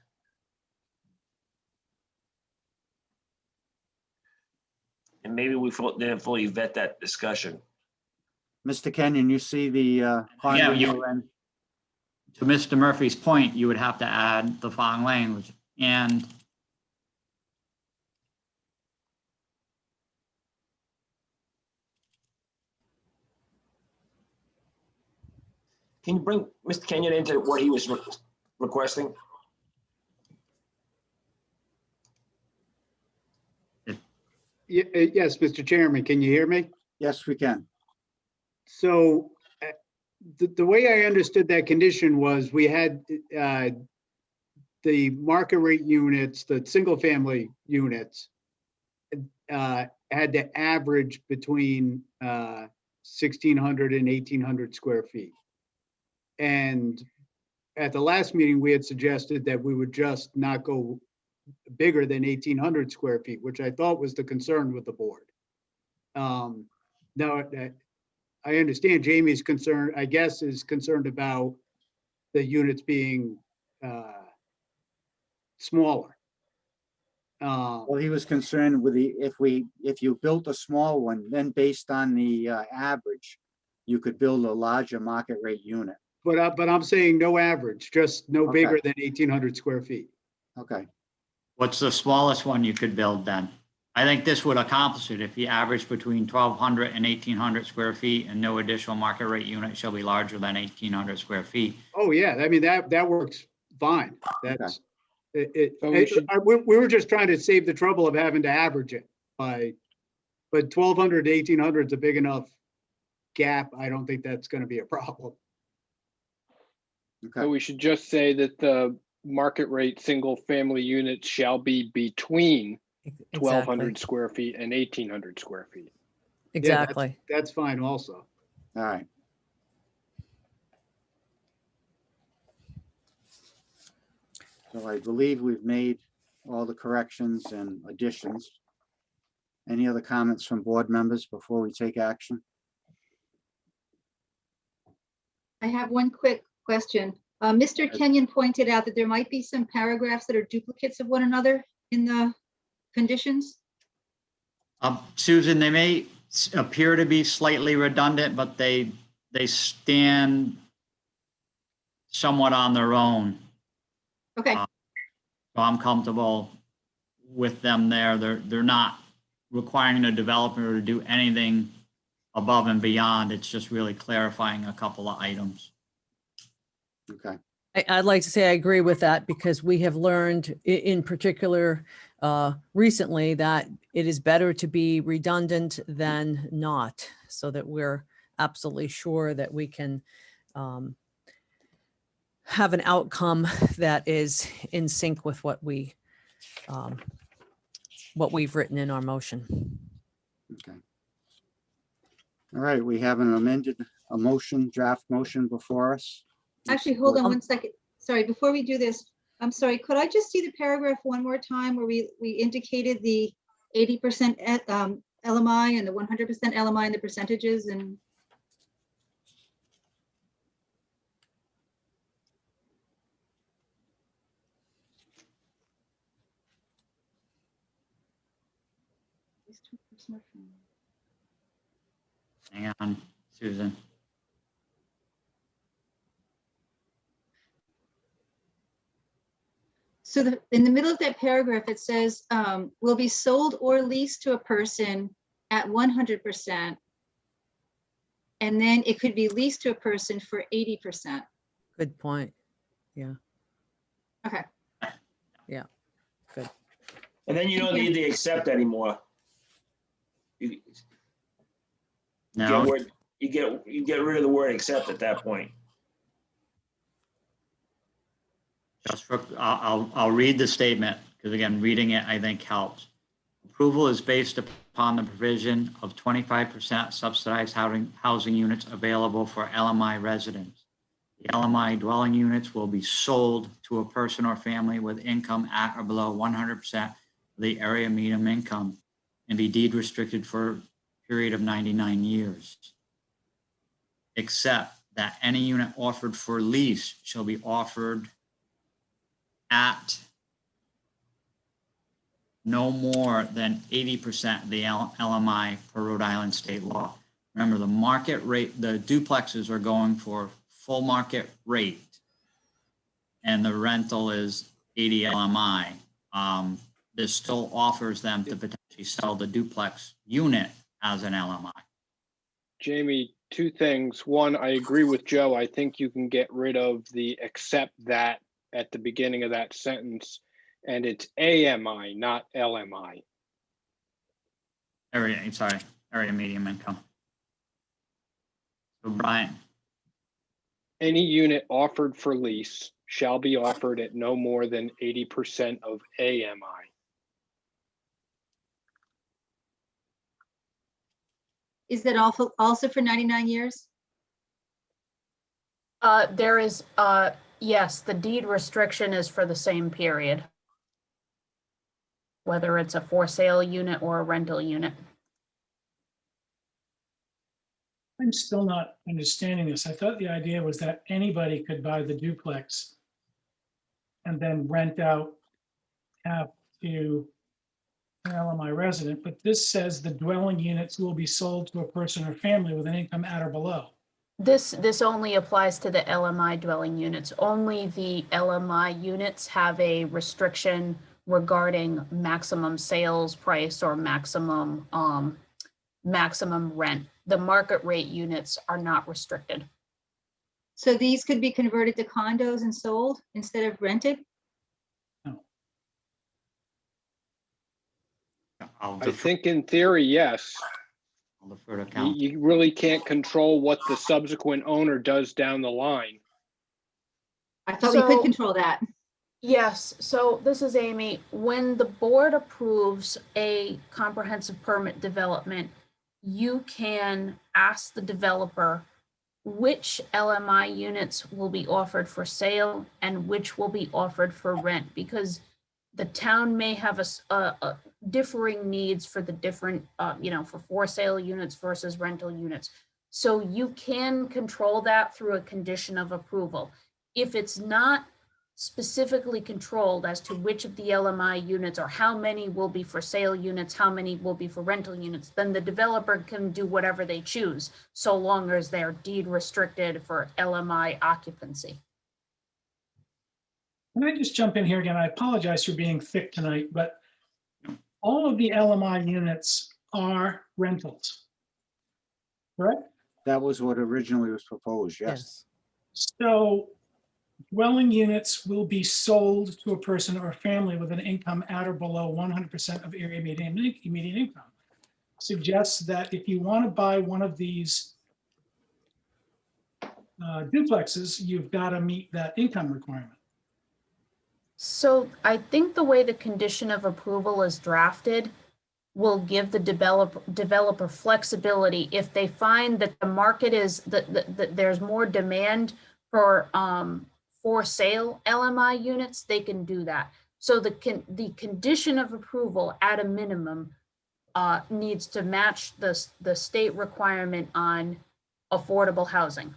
And maybe we didn't fully vet that discussion. Mr. Kenyon, you see the condo you- and To Mr. Murphy's point, you would have to add the following language and Can you bring Mr. Kenyon into what he was requesting? Yes, Mr. Chairman, can you hear me? yes, we can. So the way I understood that condition was we had the market rate units, the single family units had to average between 1,600 and 1,800 square feet. And at the last meeting, we had suggested that we would just not go bigger than 1,800 square feet, which I thought was the concern with the board. Now, I understand Jamie's concern, I guess, is concerned about the units being smaller. Well, he was concerned with if you built a small one, then based on the average, you could build a larger market rate unit. But I'm saying no average, just no Okay. bigger than 1,800 square feet. Okay, what's the smallest one you could build then? I think this would accomplish it if you average between 1,200 and 1,800 square feet and no additional market rate unit shall be larger than 1,800 square feet. Oh, yeah, I mean, that works fine. That's, So we should- we were just trying to save the trouble of having to average it but 1,200 to 1,800 is a big enough gap. I don't think that's going to be a problem. okay. So we should just say that the market rate single family units shall be between 1,200 Exactly. square feet and 1,800 square feet. Exactly. That's fine also. All right. So I believe we've made all the corrections and additions. Any other comments from board members before we take action? I have one quick question. Mr. Kenyon pointed out that there might be some paragraphs that are duplicates of one another in the conditions. Susan, they may appear to be slightly redundant, but they stand somewhat on their own. Okay, So I'm comfortable with them there. They're not requiring the developer to do anything above and beyond. It's just really clarifying a couple of items. Okay, I'd like to say I agree with that because we have learned in particular recently that it is better to be redundant than not, so that we're absolutely sure that we can have an outcome that is in sync with what we've written in our motion. okay. All right, we have a motion, draft motion before us. actually, hold on one second. Sorry, before we do this, I'm sorry, could I just see the paragraph one more time where we indicated the 80% LMI and the 100% LMI and the percentages and Hang on, Susan. So in the middle of that paragraph, it says, will be sold or leased to a person at 100%. And then it could be leased to a person for 80%. Good point. Yeah, Okay, yeah, good. And then you don't need the accept anymore. You get No, word, you get rid of the word accept at that point. just for, I'll read the statement, because again, reading it, I think helps. Approval is based upon the provision of 25% subsidized housing units available for LMI residents. The LMI dwelling units will be sold to a person or family with income at or below 100% of the area median income and be deed restricted for a period of 99 years. Except that any unit offered for lease shall be offered at no more than 80% of the LMI per Rhode Island state law. Remember, the market rate, the duplexes are going for full market rate, and the rental is 80 LMI. This still offers them to potentially sell the duplex unit as an LMI. Jamie, two things. One, I agree with Joe. I think you can get rid of the except that at the beginning of that sentence, and it's AMI, not LMI. Area medium income. So Brian, Any unit offered for lease shall be offered at no more than 80% of AMI. is that also for 99 years? There is, yes, the deed restriction is for the same period. Whether it's a for sale unit or a rental unit. I'm still not understanding this. I thought the idea was that anybody could buy the duplex and then rent out half to an LMI resident, but this says the dwelling units will be sold to a person or family with an income at or below. This only applies to the LMI dwelling units. Only the LMI units have a restriction regarding maximum sales price or maximum rent. The market rate units are not restricted. So these could be converted to condos and sold instead of rented? I think in theory, yes. I'll defer to council. You really can't control what the subsequent owner does down the line. I thought we could control that. Yes, so this is Amy. When the board approves a comprehensive permit development, you can ask the developer which LMI units will be offered for sale and which will be offered for rent, because the town may have a differing needs for the different, for sale units versus rental units. So you can control that through a condition of approval. If it's not specifically controlled as to which of the LMI units or how many will be for sale units, how many will be for rental units, then the developer can do whatever they choose, so long as they're deed restricted for LMI occupancy. Can I just jump in here again? I apologize for being thick tonight, but all of the LMI units are rentals, correct? That was what originally was proposed, yes. So dwelling units will be sold to a person or a family with an income at or below 100% of area median income. Suggests that if you want to buy one of these duplexes, you've got to meet that income requirement. So I think the way the condition of approval is drafted will give the developer flexibility. If they find that the market is, that there's more demand for sale LMI units, they can do that. So the condition of approval at a minimum needs to match the state requirement on affordable housing,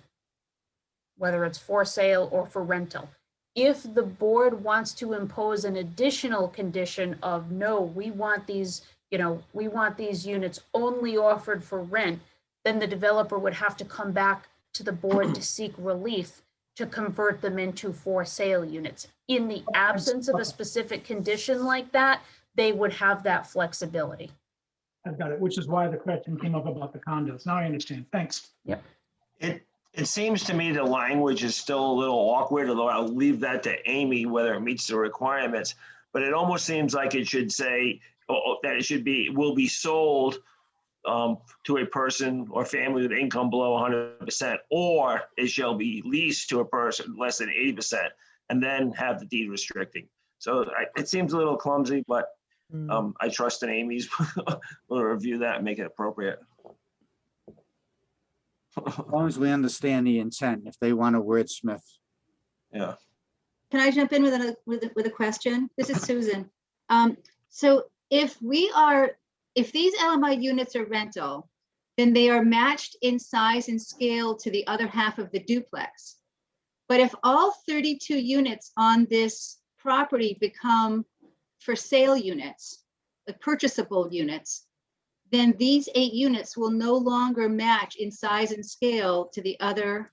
whether it's for sale or for rental. If the board wants to impose an additional condition of, no, we want these units only offered for rent, then the developer would have to come back to the board to seek relief to convert them into for sale units. In the absence of a specific condition like that, they would have that flexibility. I've got it, which is why the question came up about the condos. Now I understand. Thanks. It seems to me the language is still a little awkward, although I'll leave that to Amy, whether it meets the requirements. But it almost seems like it should say that it should be, will be sold to a person or family with income below 100%, or it shall be leased to a person less than 80%, and then have the deed restricting. So it seems a little clumsy, but I trust in Amy's will review that and make it appropriate. As long as we understand the intent, if they want to wordsmith. Yeah. Can I jump in with a question? This is Susan. So if these LMI units are rental, then they are matched in size and scale to the other half of the duplex. But if all 32 units on this property become for sale units, like purchasable units, then these 8 units will no longer match in size and scale to the other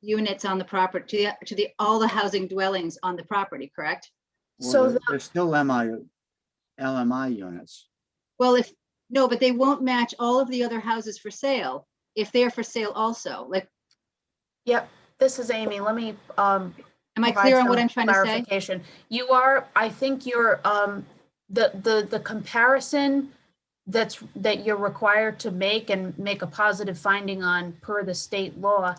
units on the property, to all the housing dwellings on the property, correct? So They're still LMI units. Well, no, but they won't match all of the other houses for sale if they're for sale also. Like, Yep, this is Amy. Let me am I provide clear on what some I'm trying to say? clarification. You are, I think you're, the comparison that you're required to make and make a positive finding on per the state law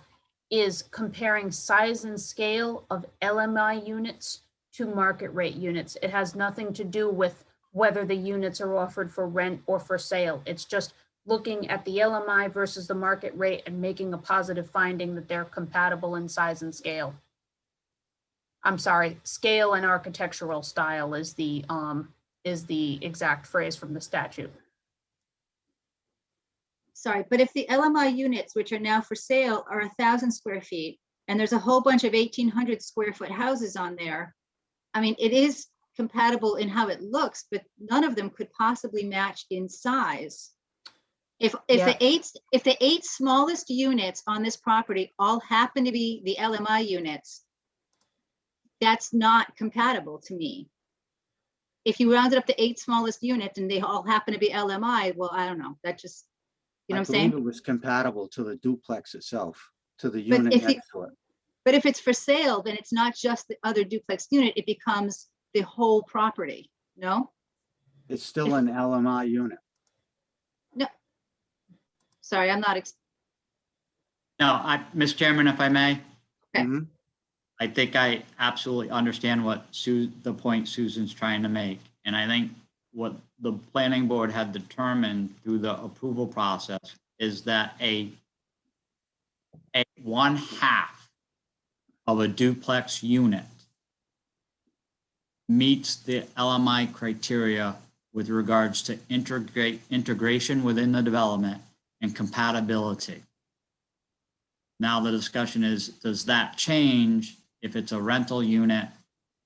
is comparing size and scale of LMI units to market rate units. It has nothing to do with whether the units are offered for rent or for sale. It's just looking at the LMI versus the market rate and making a positive finding that they're compatible in size and scale. I'm sorry, scale and architectural style is the exact phrase from the statute. Sorry, but if the LMI units, which are now for sale, are 1,000 square feet, and there's a whole bunch of 1,800 square foot houses on there, I mean, it is compatible in how it looks, but none of them could possibly match in size. If Yeah. the eight smallest units on this property all happen to be the LMI units, that's not compatible to me. If you rounded up the 8 smallest units and they all happen to be LMI, well, I don't know, that just, you know what I'm I saying? believe it was compatible to the duplex itself, to the But unit if next to it. But if it's for sale, then it's not just the other duplex unit, it becomes the whole property, no? It's still an LMI unit. No. Sorry, I'm not, No, Mr. Chairman, if I may, Okay. Mhm. I think I absolutely understand what the point Susan's trying to make. And I think what the planning board had determined through the approval process is that a 1/2 of a duplex unit meets the LMI criteria with regards to integration within the development and compatibility. Now the discussion is, does that change if it's a rental unit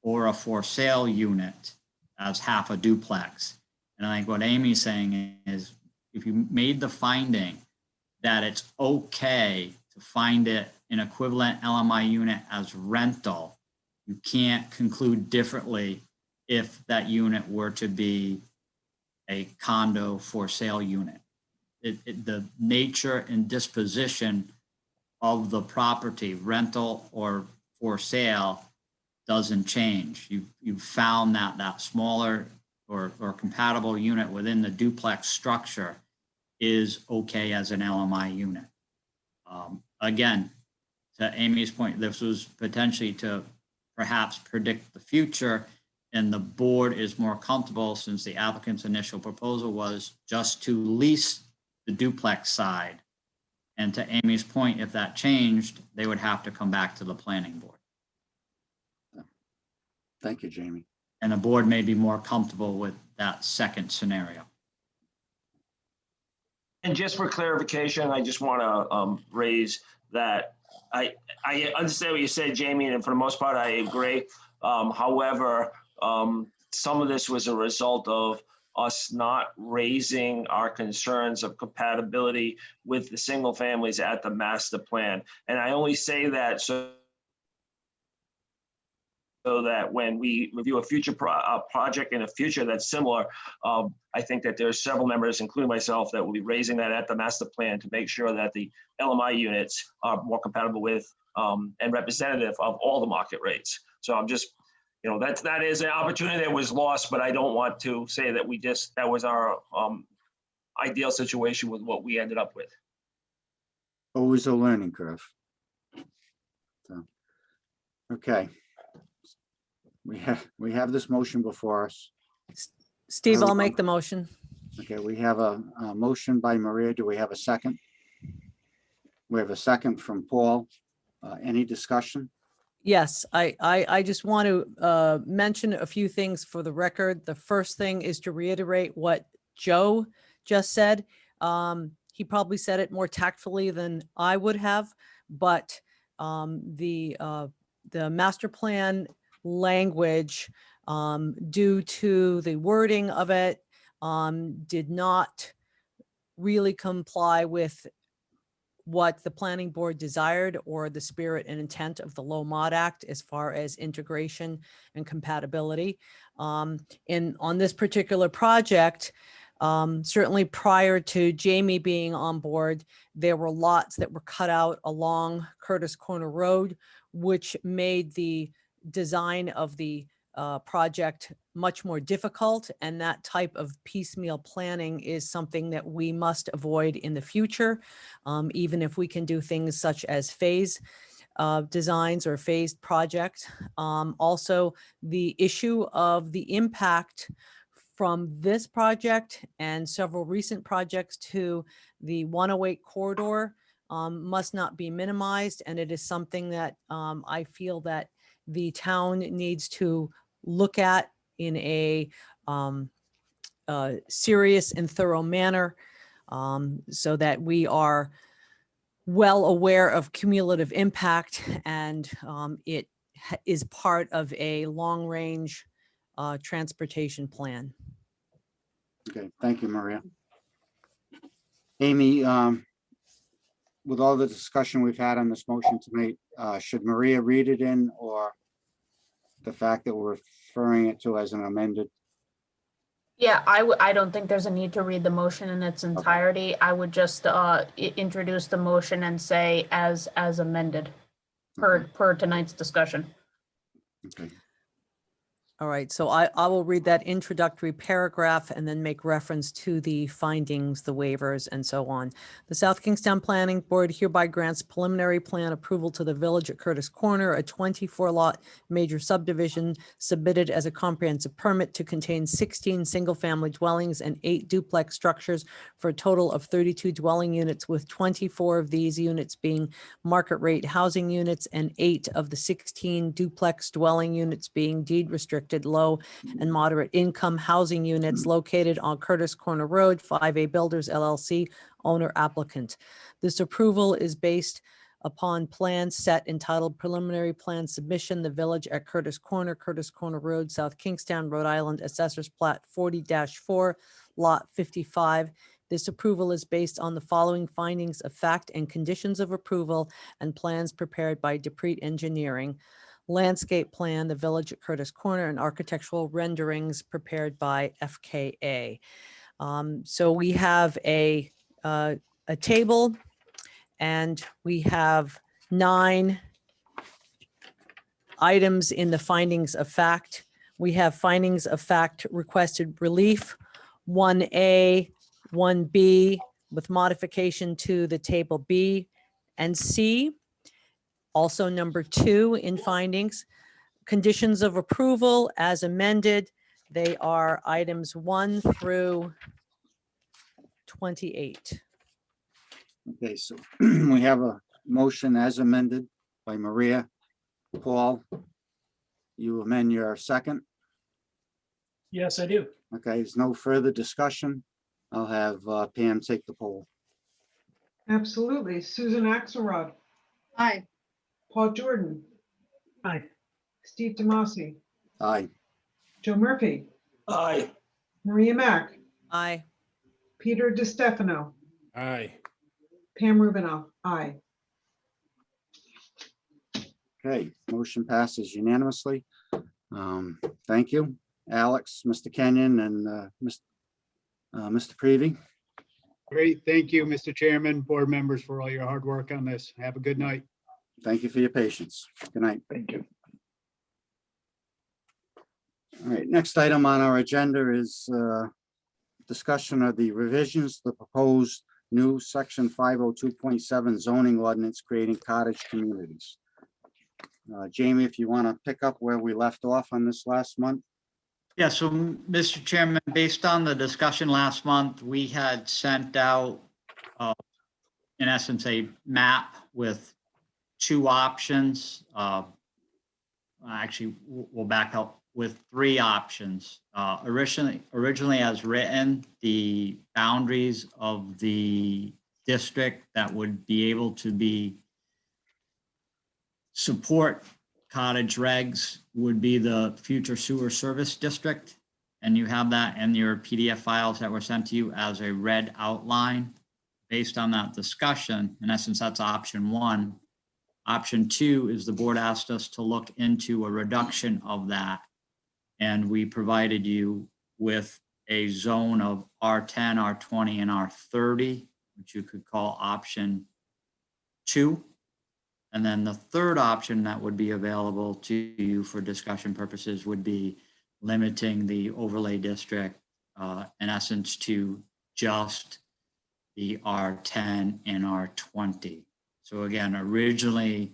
or a for sale unit as half a duplex? And I think what Amy's saying is, if you made the finding that it's okay to find it an equivalent LMI unit as rental, you can't conclude differently if that unit were to be a condo for sale unit. The nature and disposition of the property, rental or for sale, doesn't change. You've found that smaller or compatible unit within the duplex structure is okay as an LMI unit. Again, to Amy's point, this was potentially to perhaps predict the future, and the board is more comfortable, since the applicant's initial proposal was just to lease the duplex side. And to Amy's point, if that changed, they would have to come back to the planning board. Thank you, Jamie. And the board may be more comfortable with that second scenario. And just for clarification, I just want to raise that I understand what you said, Jamie, and for the most part, I agree. However, some of this was a result of us not raising our concerns of compatibility with the single families at the master plan. And I only say that so so that when we review a future project in the future that's similar, I think that there's several members, including myself, that will be raising that at the master plan to make sure that the LMI units are more compatible with and representative of all the market rates. So I'm just, that is an opportunity that was lost, but I don't want to say that that was our ideal situation with what we ended up with. Always a learning curve. So, okay. We have this motion before us. Steve, I'll make the motion. Okay, we have a motion by Maria. Do we have a second? We have a second from Paul. Any discussion? Yes, I just want to mention a few things for the record. The first thing is to reiterate what Joe just said. He probably said it more tactfully than I would have, but the master plan language, due to the wording of it, did not really comply with what the planning board desired or the spirit and intent of the Low Mod Act as far as integration and compatibility. On this particular project, certainly prior to Jamie being on board, there were lots that were cut out along Curtis Corner Road, which made the design of the project much more difficult, and that type of piecemeal planning is something that we must avoid in the future, even if we can do things such as phase designs or phased project. Also, the issue of the impact from this project and several recent projects to the 108 corridor must not be minimized, and it is something that I feel that the town needs to look at in a serious and thorough manner, so that we are well aware of cumulative impact, and it is part of a long-range transportation plan. Okay, thank you, Maria. Amy, with all the discussion we've had on this motion tonight, should Maria read it in, or the fact that we're referring it to as an amended? Yeah, I don't think there's a need to read the motion in its entirety. I would just introduce the motion and say as amended per tonight's discussion. Okay. All right, so I will read that introductory paragraph and then make reference to the findings, the waivers, and so on. The South Kingstown Planning Board hereby grants preliminary plan approval to the Village at Curtis Corner, a 24-lot major subdivision submitted as a comprehensive permit to contain 16 single-family dwellings and 8 duplex structures for a total of 32 dwelling units, with 24 of these units being market rate housing units and 8 of the 16 duplex dwelling units being deed restricted low and moderate income housing units located on Curtis Corner Road, 5A Builders LLC, owner applicant. This approval is based upon plans set entitled Preliminary Plan Submission, the Village at Curtis Corner Road, South Kingstown, Rhode Island, Assessor's Plat 40-4, Lot 55. This approval is based on the following findings of fact and conditions of approval and plans prepared by Deprete Engineering. Landscape plan, the Village at Curtis Corner, and architectural renderings prepared by FKA. So we have a table, and we have 9 items in the findings of fact. We have findings of fact requested relief, 1A, 1B, with modification to the table B and C. Also, number 2 in findings, conditions of approval as amended. They are items 1 through 28. Okay, so we have a motion as amended by Maria. Paul, you amend your second? Yes, I do. Okay, there's no further discussion. I'll have Pam take the poll. Absolutely. Susan Axelrod, Aye. Paul Jordan, Aye. Steve Tomasi, Aye. Joe Murphy, Aye. Maria Mack, Aye. Peter DiStefano, Aye. Pam Rubinoff, aye. Okay, motion passes unanimously. Thank you, Alex, Mr. Kenyon, and Mr. Prevey. Great. Thank you, Mr. Chairman, board members, for all your hard work on this. Have a good night. Thank you for your patience. Good night. Thank you. All right, next item on our agenda is discussion of the revisions to the proposed new section 502.7 zoning ordinance creating cottage communities. Jamie, if you want to pick up where we left off on this last month. Yeah, so Mr. Chairman, based on the discussion last month, we had sent out, in essence, a map with two options. Actually, we'll back up with three options. Originally as written, the boundaries of the district that would be able to be support cottage regs would be the future sewer service district. And you have that in your PDF files that were sent to you as a red outline. Based on that discussion, in essence, that's option one. Option two is the board asked us to look into a reduction of that. And we provided you with a zone of R10, R20, and R30, which you could call option two. And then the third option that would be available to you for discussion purposes would be limiting the overlay district, in essence, to just the R10 and R20. So again, originally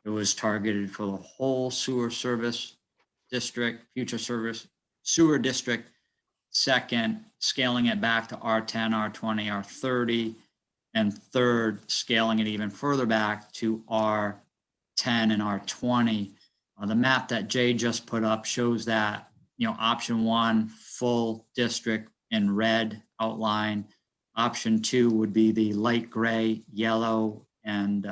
it was targeted for the whole sewer service district, future service sewer district. Second, scaling it back to R10, R20, R30. And third, scaling it even further back to R10 and R20. The map that Jay just put up shows that, option one, full district in red outline. Option two would be the light gray, yellow, and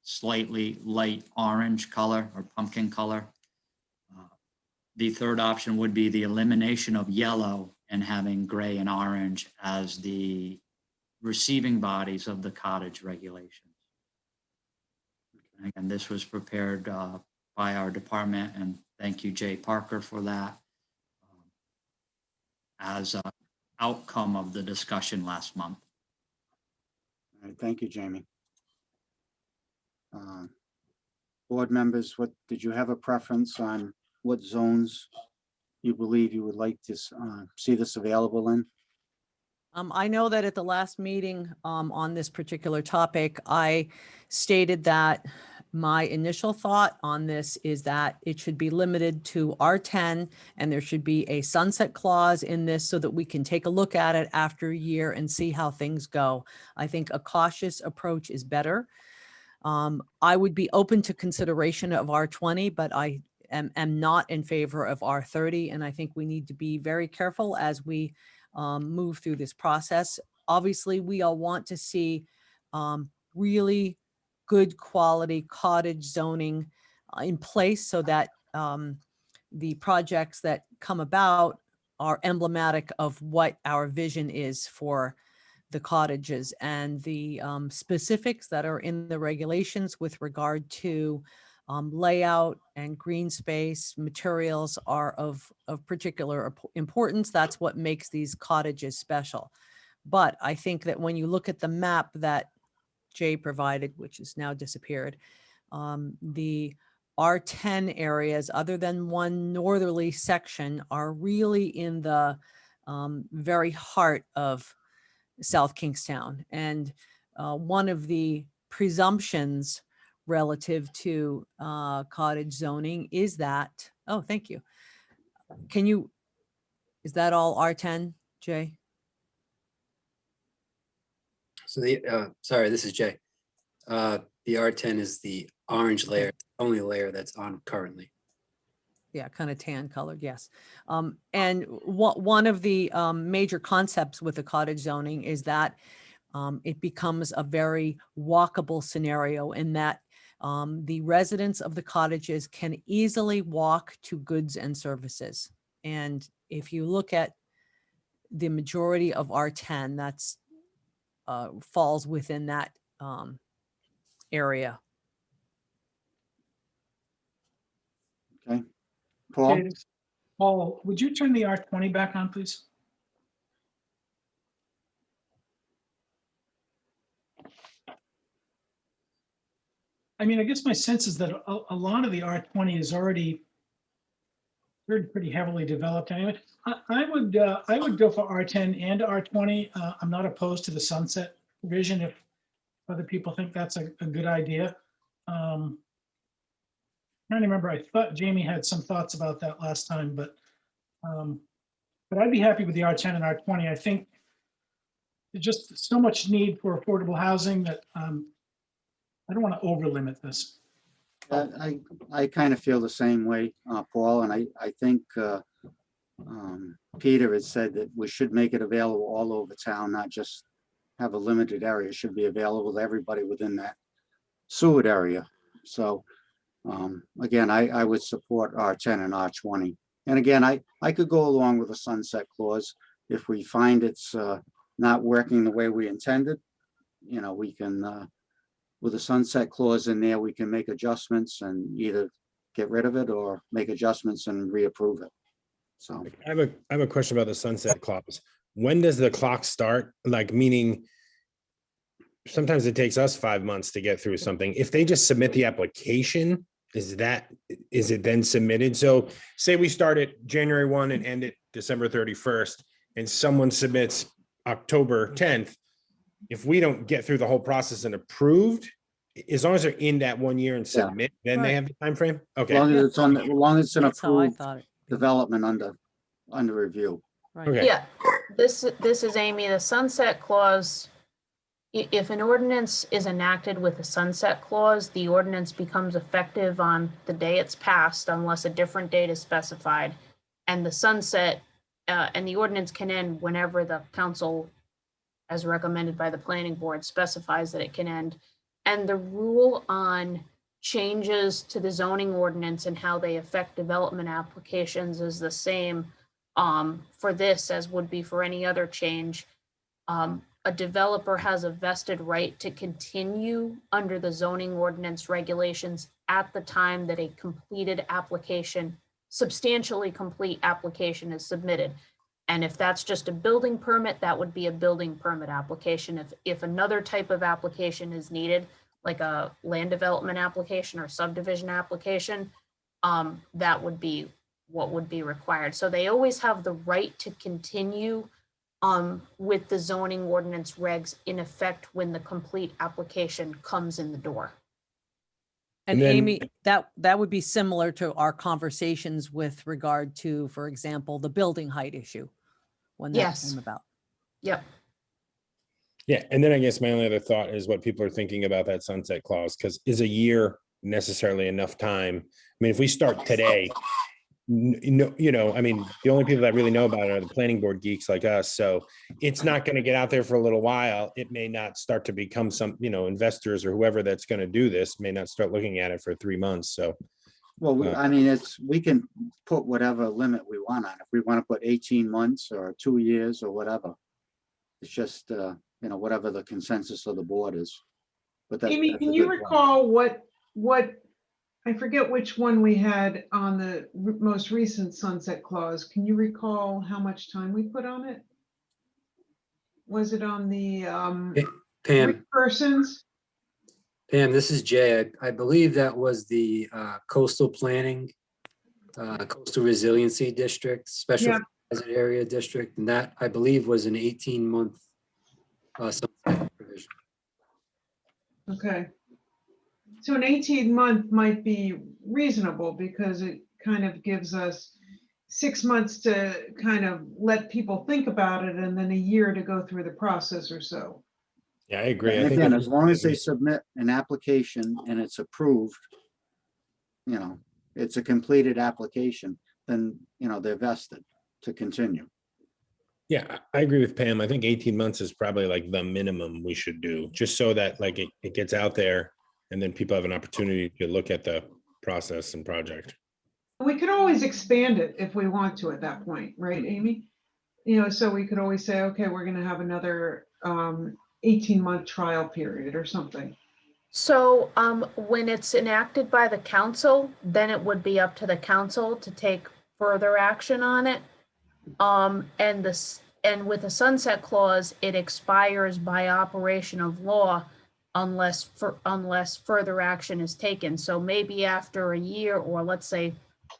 slightly light orange color or pumpkin color. The third option would be the elimination of yellow and having gray and orange as the receiving bodies of the cottage regulations. And again, this was prepared by our department, and thank you, Jay Parker, for that as an outcome of the discussion last month. All right, thank you, Jamie. Board members, did you have a preference on what zones you believe you would like to see this available in? I know that at the last meeting on this particular topic, I stated that my initial thought on this is that it should be limited to R10 and there should be a sunset clause in this so that we can take a look at it after a year and see how things go. I think a cautious approach is better. I would be open to consideration of R20, but I am not in favor of R30. And I think we need to be very careful as we move through this process. Obviously, we all want to see really good quality cottage zoning in place so that the projects that come about are emblematic of what our vision is for the cottages, and the specifics that are in the regulations with regard to layout and green space materials are of particular importance. That's what makes these cottages special. But I think that when you look at the map that Jay provided, which has now disappeared, the R10 areas, other than one northerly section, are really in the very heart of South Kingstown. And one of the presumptions relative to cottage zoning is that, oh, thank you. Is that all R10, Jay? So sorry, this is Jay. The R10 is the orange layer, only layer that's on currently. Yeah, kind of tan colored, yes. And one of the major concepts with the cottage zoning is that it becomes a very walkable scenario in that the residents of the cottages can easily walk to goods and services. And if you look at the majority of R10, that's falls within that area. Okay. Paul? Okay, Paul, would you turn the R20 back on, please? I mean, I guess my sense is that a lot of the R20 is already pretty heavily developed. Anyway, I would go for R10 and R20. I'm not opposed to the sunset provision if other people think that's a good idea. Trying to remember, I thought Jamie had some thoughts about that last time, but I'd be happy with the R10 and R20. I think there's just so much need for affordable housing that I don't want to over limit this. I kind of feel the same way, Paul, and I think Peter has said that we should make it available all over town, not just have a limited area. It should be available to everybody within that Seward area. So again, I would support R10 and R20. And again, I could go along with a sunset clause if we find it's not working the way we intended. You know, we can with a sunset clause in there, we can make adjustments and either get rid of it or make adjustments and reapprove it. So I have a question about the sunset clause. When does the clock start? Like, meaning sometimes it takes us 5 months to get through something. If they just submit the application, is it then submitted? So say we start at January 1 and end it December 31st, and someone submits October 10th. If we don't get through the whole process and approved, as long as they're in that 1 year and submit, then they have the time frame. Okay. as long as it's on, as long as it's an That's how I approved thought it. development under review. Right. Okay. Yeah, this is Amy, the sunset clause. If an ordinance is enacted with a sunset clause, the ordinance becomes effective on the day it's passed unless a different date is specified. And the sunset, and the ordinance can end whenever the council, as recommended by the planning board, specifies that it can end. And the rule on changes to the zoning ordinance and how they affect development applications is the same for this as would be for any other change. A developer has a vested right to continue under the zoning ordinance regulations at the time that a completed application, substantially complete application is submitted. And if that's just a building permit, that would be a building permit application. If another type of application is needed, like a land development application or subdivision application, that would be what would be required. So they always have the right to continue with the zoning ordinance regs in effect when the complete application comes in the door. And then- Amy, that would be similar to our conversations with regard to, for example, the building height issue when that Yes. came about. Yep. Yeah, and then I guess my only other thought is what people are thinking about that sunset clause, because is a year necessarily enough time? I mean, if we start today, I mean, the only people that really know about it are the planning board geeks like us. So it's not going to get out there for a little while. It may not start to become some, investors or whoever that's going to do this may not start looking at it for 3 months. So, Well, I mean, we can put whatever limit we want on it. If we want to put 18 months or 2 years or whatever. It's just, whatever the consensus of the board is. But Amy, can you recall what, I forget which one we had on the most recent sunset clause. Can you recall how much time we put on it? Was it on the Pam, persons? Pam, this is Jay. I believe that was the coastal planning, coastal resiliency district, special Yeah. hazard area district, and that I believe was an 18-month sunset provision. Okay. So an 18-month might be reasonable because it kind of gives us 6 months to kind of let people think about it and then a year to go through the process or so. yeah, I agree. I And think again, as long as they submit an application and it's approved, it's a completed application, then, they're vested to continue. Yeah, I agree with Pam. I think 18 months is probably like the minimum we should do, just so that like it gets out there and then people have an opportunity to look at the process and project. We could always expand it if we want to at that point, right, Amy? So we could always say, okay, we're going to have another 18-month trial period or something. So, when it's enacted by the council, then it would be up to the council to take further action on it. And with the sunset clause, it expires by operation of law unless further action is taken. So maybe after a year, or let's say,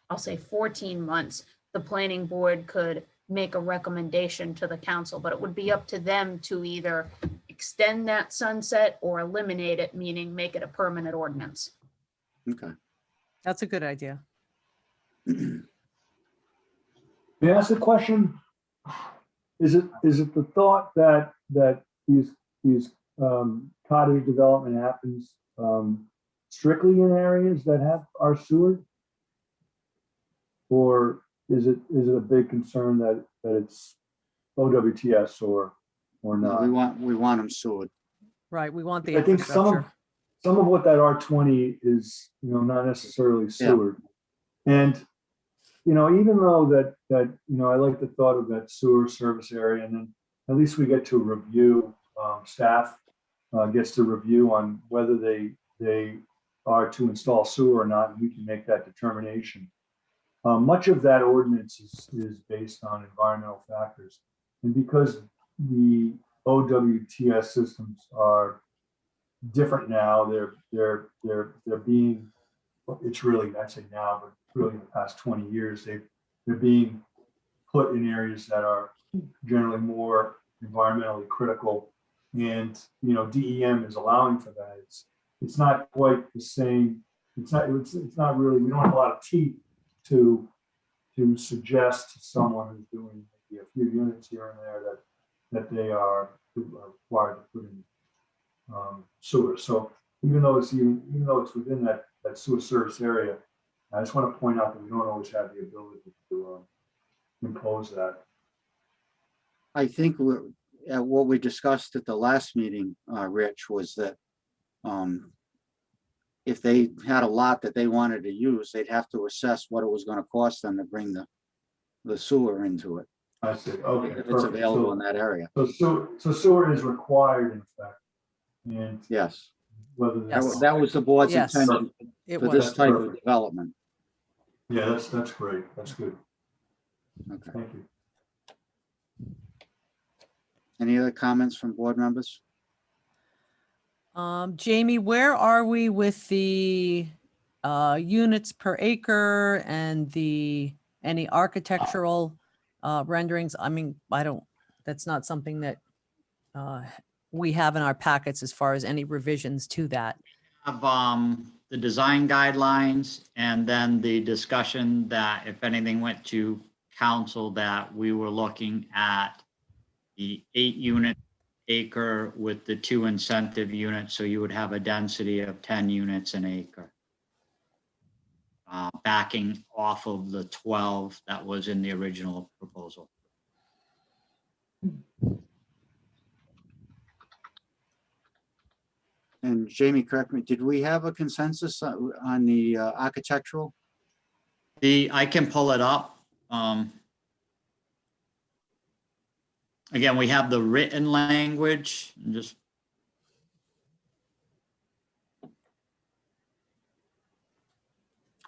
I'll say 14 months, the planning board could make a recommendation to the council, but it would be up to them to either extend that sunset or eliminate it, meaning make it a permanent ordinance. Okay. That's a good idea. May I ask a question? Is it the thought that these cottage development happens strictly in areas that are sewered? Or is it a big concern that it's OWTS or No, not? we want them sewered. Right, we want the I think infrastructure. some of what that R20 is, not necessarily sewered. And, even though that, I like the thought of that sewer service area, and then at least we get to review, staff gets to review on whether they are to install sewer or not, and we can make that determination. Much of that ordinance is based on environmental factors. And because the OWTS systems are different now, they're being, it's really, I say now, but really in the past 20 years, they're being put in areas that are generally more environmentally critical. And, DEM is allowing for that. It's not quite the same. It's not really, we don't have a lot of teeth to suggest to someone who's doing maybe a few units here and there that they are required to put in sewer. So even though it's within that sewer service area, I just want to point out that we don't always have the ability to impose that. I think what we discussed at the last meeting, Rich, was that if they had a lot that they wanted to use, they'd have to assess what it was going to cost them to bring the sewer into it. I see. Okay. If it's Perfect. available in that area. So sewer is required in fact. And Yes. whether That was the board's Yes. intent It for was. this That's type perfect. of development. Yeah, that's great. That's good. Okay. Thank you. Any other comments from board members? Jamie, where are we with the units per acre and any architectural renderings? I mean, that's not something that we have in our packets as far as any revisions to that. Have the design guidelines and then the discussion that if anything went to council, that we were looking at the 8-unit acre with the 2 incentive units. So you would have a density of 10 units an acre. Backing off of the 12 that was in the original proposal. And Jamie, correct me, did we have a consensus on the architectural? I can pull it up. Again, we have the written language, and just.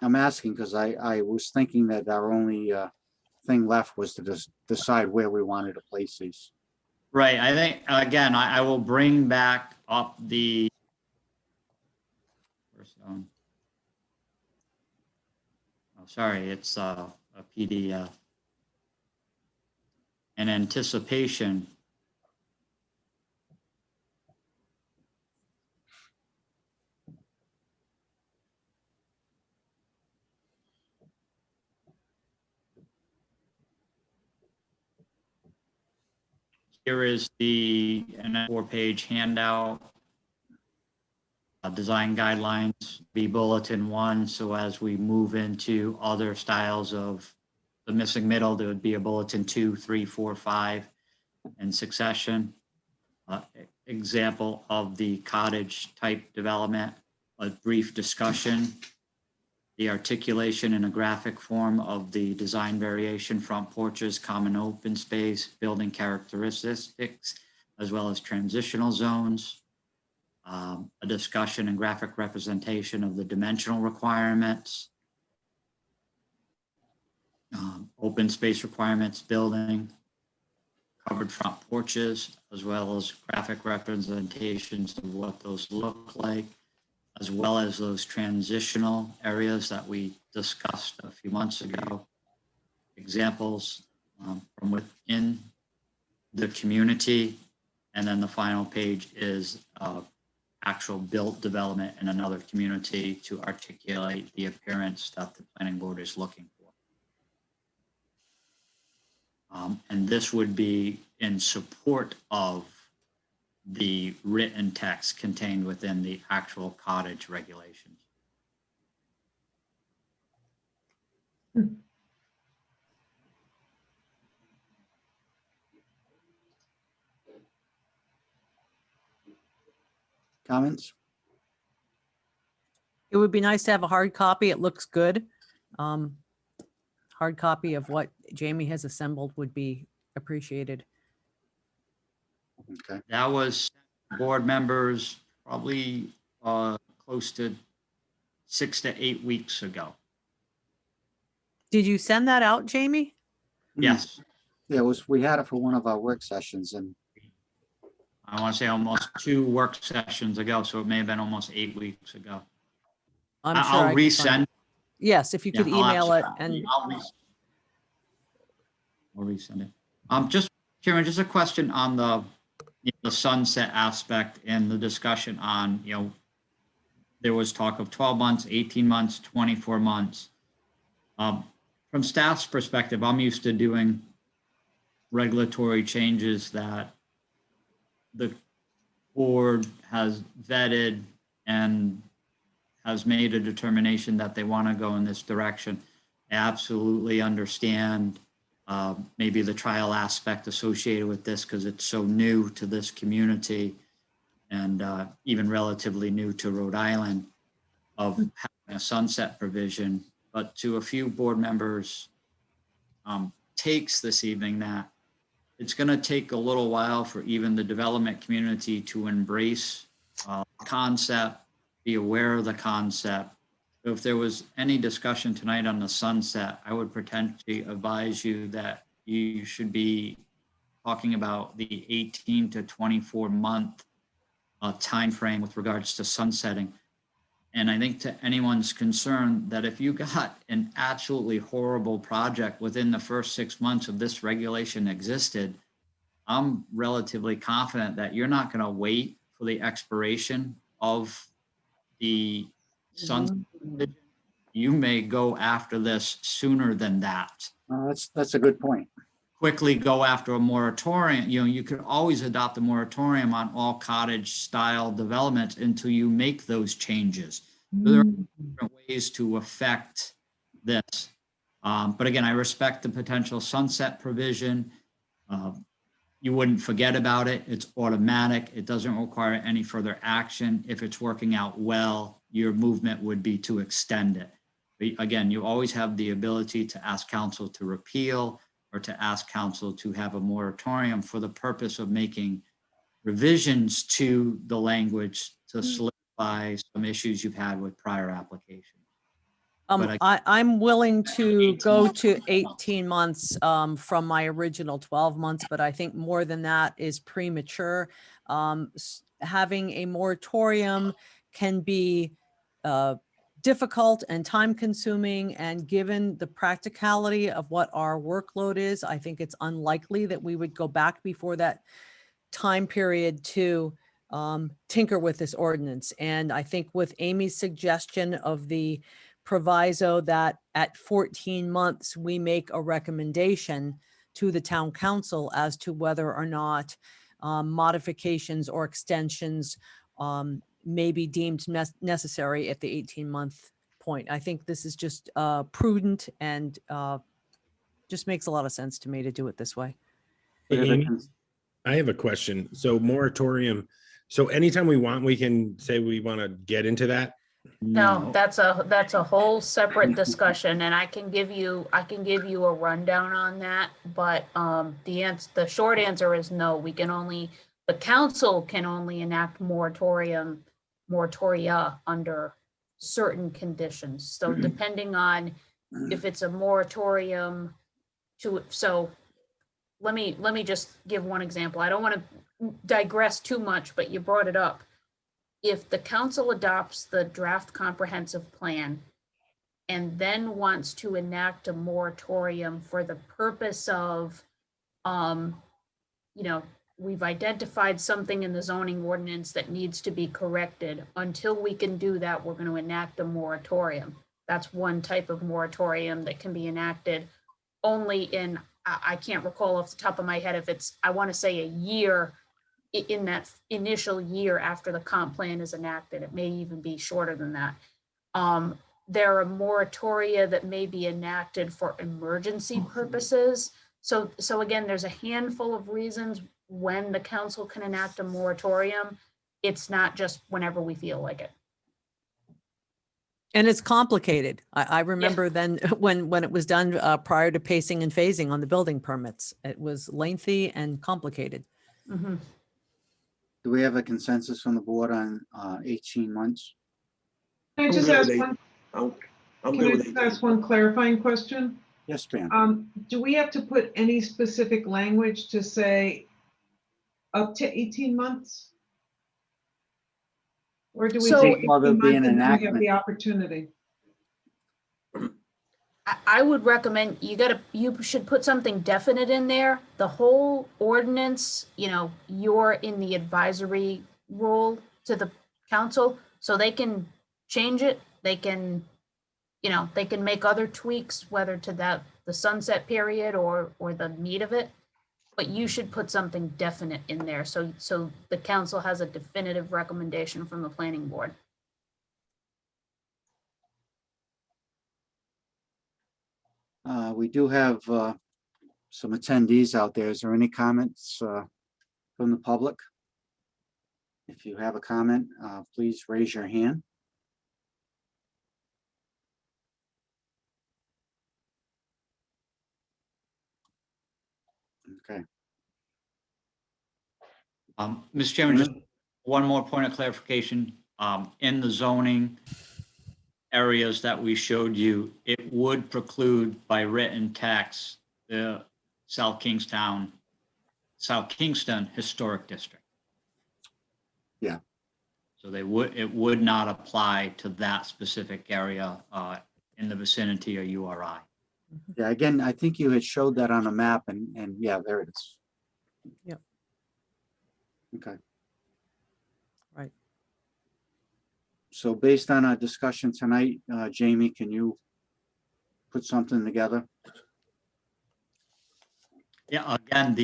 I'm asking because I was thinking that our only thing left was to just decide where we wanted to place these. Right, I think, again, I will bring back up the. Oh, sorry, it's a PDF. In anticipation. Here is the 4-page handout. Design guidelines, be bulletin 1. So as we move into other styles of the missing middle, there would be a bulletin 2, 3, 4, 5 in succession. Example of the cottage type development, a brief discussion, the articulation in a graphic form of the design variation, front porches, common open space, building characteristics, as well as transitional zones. a discussion and graphic representation of the dimensional requirements, open space requirements, building, covered front porches, as well as graphic representations of what those look like, as well as those transitional areas that we discussed a few months ago. Examples from within the community. And then the final page is actual built development in another community to articulate the appearance that the planning board is looking for. And this would be in support of the written text contained within the actual cottage regulations. Comments? It would be nice to have a hard copy. It looks good. Hard copy of what Jamie has assembled would be appreciated. Okay. That was board members probably close to 6 to 8 weeks ago. Did you send that out, Jamie? Yes, Yeah, it was, we had it for one of our work sessions and I want to say almost 2 work sessions ago, so it may have been almost 8 weeks ago. I'm sure I'll I can find resend. it. Yes, if you could Yeah, I'll email it absolutely- and I'll resend it. Just, Karen, just a question on the sunset aspect and the discussion on, there was talk of 12 months, 18 months, 24 months. From staff's perspective, I'm used to doing regulatory changes that the board has vetted and has made a determination that they want to go in this direction. I absolutely understand maybe the trial aspect associated with this because it's so new to this community and even relatively new to Rhode Island of having a sunset provision. But to a few board members' takes this evening that it's going to take a little while for even the development community to embrace concept, be aware of the concept. So if there was any discussion tonight on the sunset, I would potentially advise you that you should be talking about the 18 to 24 month timeframe with regards to sunsetting. And I think to anyone's concern that if you got an absolutely horrible project within the first 6 months of this regulation existed, I'm relatively confident that you're not going to wait for the expiration of the sunset. You may go after this sooner than that. that's a good point. Quickly go after a moratorium. You could always adopt a moratorium on all cottage style developments until you make those changes. There are different ways to affect this. But again, I respect the potential sunset provision. You wouldn't forget about it. It's automatic. It doesn't require any further action. If it's working out well, your movement would be to extend it. But again, you always have the ability to ask council to repeal or to ask council to have a moratorium for the purpose of making revisions to the language to solidify some issues you've had with prior applications. But I'm willing to go to 18 months from my original 12 months, but I think more than that is premature. Having a moratorium can be difficult and time consuming, and given the practicality of what our workload is, I think it's unlikely that we would go back before that time period to tinker with this ordinance. And I think with Amy's suggestion of the proviso that at 14 months, we make a recommendation to the town council as to whether or not modifications or extensions may be deemed necessary at the 18-month point. I think this is just prudent and just makes a lot of sense to me to do it this way. Hey, Amy, I have a question. So moratorium, so anytime we want, we can say we want to get into that? No, that's a whole separate discussion, and I can give you a rundown on that, but the short answer is no. We can only The council can only enact moratoria under certain conditions. So depending on if it's a moratorium so let me just give one example. I don't want to digress too much, but you brought it up. If the council adopts the draft comprehensive plan and then wants to enact a moratorium for the purpose of, we've identified something in the zoning ordinance that needs to be corrected. Until we can do that, we're going to enact a moratorium. That's one type of moratorium that can be enacted only in, I can't recall off the top of my head if it's, I want to say a year, in that initial year after the comp plan is enacted. It may even be shorter than that. There are moratoria that may be enacted for emergency purposes. So again, there's a handful of reasons when the council can enact a moratorium. It's not just whenever we feel like it. And it's complicated. I remember then when it was done prior to pacing and phasing on the building permits, it was lengthy and complicated. Mhm. Do we have a consensus from the board on 18 months? Can I I'm just good ask with one, I'm can good I with just it. ask one clarifying question? Yes, ma'am. Do we have to put any specific language to say up to 18 months? Or do we So- say Well, there'll 18 be months an and then we have enactment. the opportunity? I would recommend you should put something definite in there. The whole ordinance, you're in the advisory role to the council, so they can change it. They can, they can make other tweaks, whether to the sunset period or the meat of it. But you should put something definite in there, so the council has a definitive recommendation from the planning board. We do have some attendees out there. Is there any comments from the public? If you have a comment, please raise your hand. Okay. Mr. Chairman, just one more point of clarification. In the zoning areas that we showed you, it would preclude by written text the South Kingston Historic District. Yeah. So it would not apply to that specific area in the vicinity of URI. Yeah, again, I think you had showed that on a map and yeah, there it is. Yep. Okay. Right. So based on our discussion tonight, Jamie, can you put something together? Yeah, again,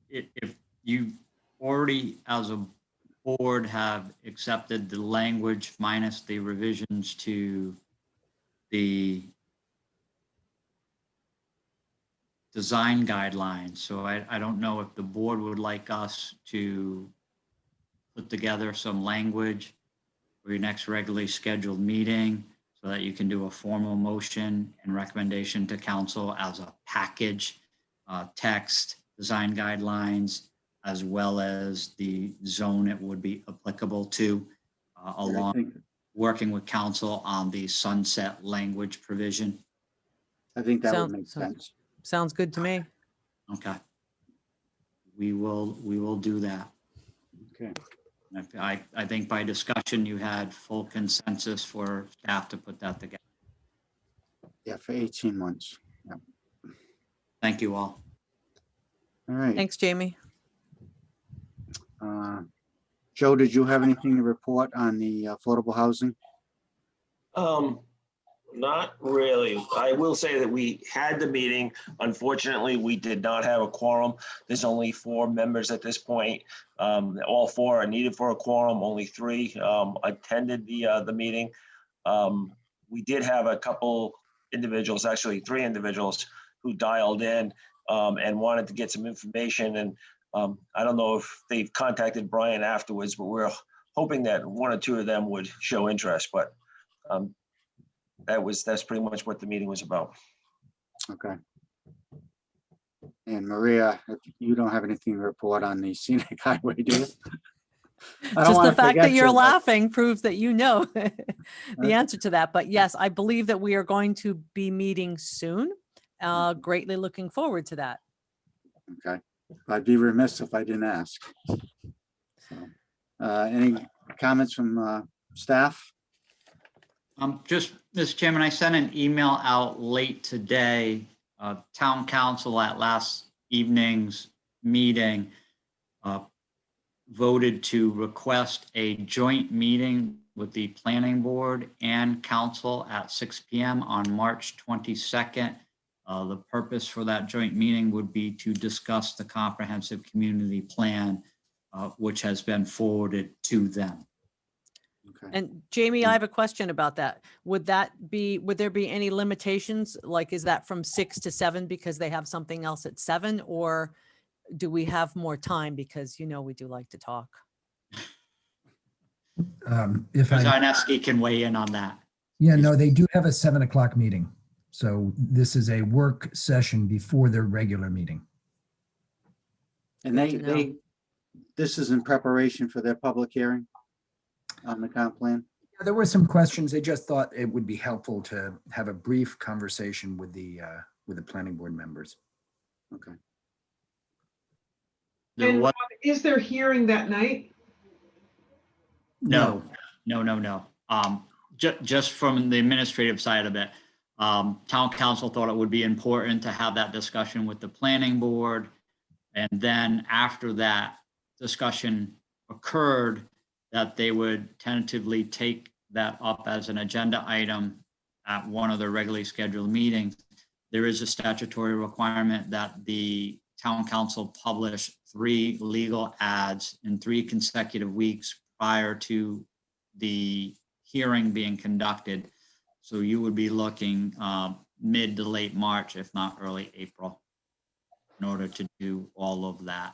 if you already as a board have accepted the language minus the revisions to the design guidelines. So I don't know if the board would like us to put together some language for your next regularly scheduled meeting so that you can do a formal motion and recommendation to council as a package, text, design guidelines, as well as the zone it would be applicable to, along working with council on the sunset language provision. I think that would make Sounds- sense. Sounds good to me. Okay. We will do that. Okay. I think by discussion, you had full consensus for staff to put that together. Yeah, for 18 months. Yeah. Thank you all. All right. Thanks, Jamie. Joe, did you have anything to report on the affordable housing? Not really. I will say that we had the meeting. Unfortunately, we did not have a quorum. There's only 4 members at this point. All 4 are needed for a quorum. Only 3 attended the meeting. We did have a couple individuals, actually 3 individuals, who dialed in and wanted to get some information. And I don't know if they've contacted Brian afterwards, but we're hoping that 1 or 2 of them would show interest. But that's pretty much what the meeting was about. Okay. And Maria, if you don't have anything to report on the scenic highway, do you? I don't Just wanna the fact that forget you're you, but- laughing proves that you know the answer to that. But yes, I believe that we are going to be meeting soon. Greatly looking forward to that. Okay, I'd be remiss if I didn't ask. So, any comments from staff? Just, Mr. Chairman, I sent an email out late today. Town council at last evening's meeting voted to request a joint meeting with the planning board and council at 6 p.m. on March 22nd. The purpose for that joint meeting would be to discuss the comprehensive community plan, which has been forwarded to them. Okay. And Jamie, I have a question about that. Would there be any limitations? Like, is that from 6 to 7 because they have something else at 7? Or do we have more time because, we do like to talk? If I, Zarneski can weigh in on that. yeah, no, they do have a 7 o'clock meeting. So this is a work session before their regular meeting. And Good to know. this is in preparation for their public hearing on the comp plan? There were some questions. They just thought it would be helpful to have a brief conversation with the planning board members. Okay. There And was- is there hearing that night? No. Just from the administrative side of it, town council thought it would be important to have that discussion with the planning board. And then after that discussion occurred, that they would tentatively take that up as an agenda item at one of their regularly scheduled meetings. There is a statutory requirement that the town council publish 3 legal ads in 3 consecutive weeks prior to the hearing being conducted. So you would be looking mid to late March, if not early April, in order to do all of that,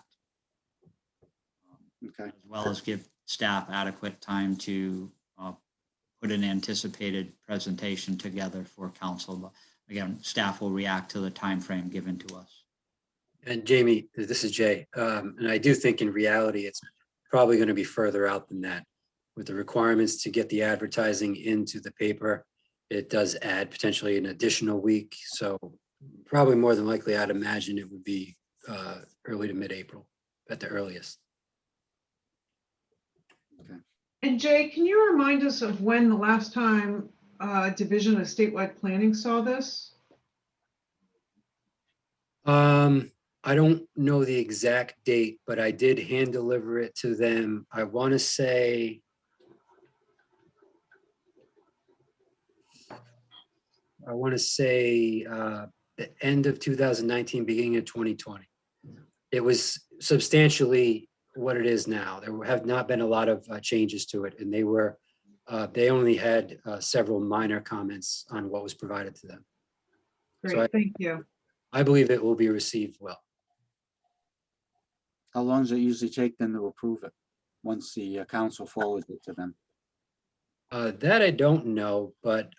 Okay. as well as give staff adequate time to put an anticipated presentation together for council. But again, staff will react to the time frame given to us. And Jamie, this is Jay. And I do think in reality, it's probably going to be further out than that. With the requirements to get the advertising into the paper, it does add potentially an additional week. So probably more than likely, I'd imagine it would be early to mid-April at the earliest. And Jay, can you remind us of when the last time Division of Statewide Planning saw this? I don't know the exact date, but I did hand deliver it to them. I want to say the end of 2019, beginning of 2020. It was substantially what it is now. There have not been a lot of changes to it, and they only had several minor comments on what was provided to them. Great, thank you. I believe it will be received well. How long does it usually take them to approve it once the council forwards it to them? That I don't know, but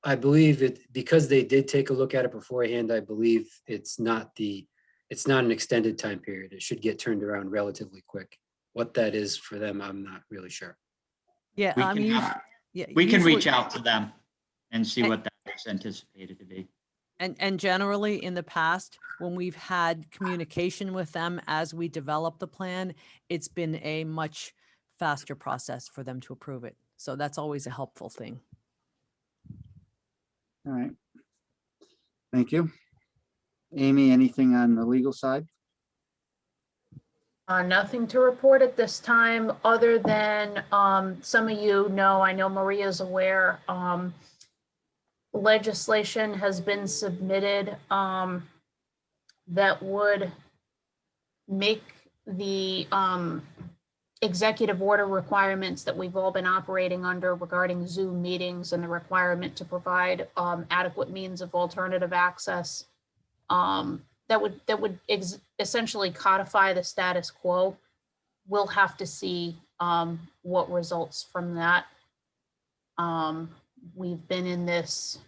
I believe it, because they did take a look at it beforehand, I believe it's not an extended time period. It should get turned around relatively quick. What that is for them, I'm not really sure. Yeah, We I can mean, have- yeah, We can usually- reach out to them and see what that is anticipated to be. And generally in the past, when we've had communication with them as we develop the plan, it's been a much faster process for them to approve it. So that's always a helpful thing. All right. Thank you. Amy, anything on the legal side? Nothing to report at this time, other than some of you know, I know Maria's aware, legislation has been submitted that would make the executive order requirements that we've all been operating under regarding Zoom meetings and the requirement to provide adequate means of alternative access. That would essentially codify the status quo. We'll have to see what results from that. We've been in this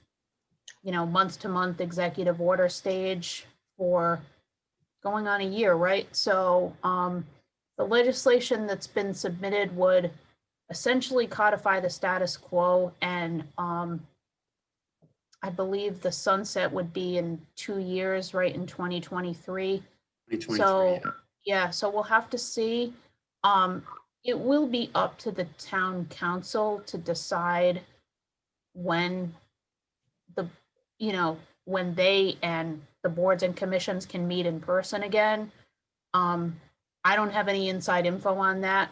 month-to-month executive order stage for going on a year, right? So the legislation that's been submitted would essentially codify the status quo, and I believe the sunset would be in 2 years, right, in 2023. 2023, So, yeah. yeah, so we'll have to see. It will be up to the town council to decide when when they and the boards and commissions can meet in person again. I don't have any inside info on that.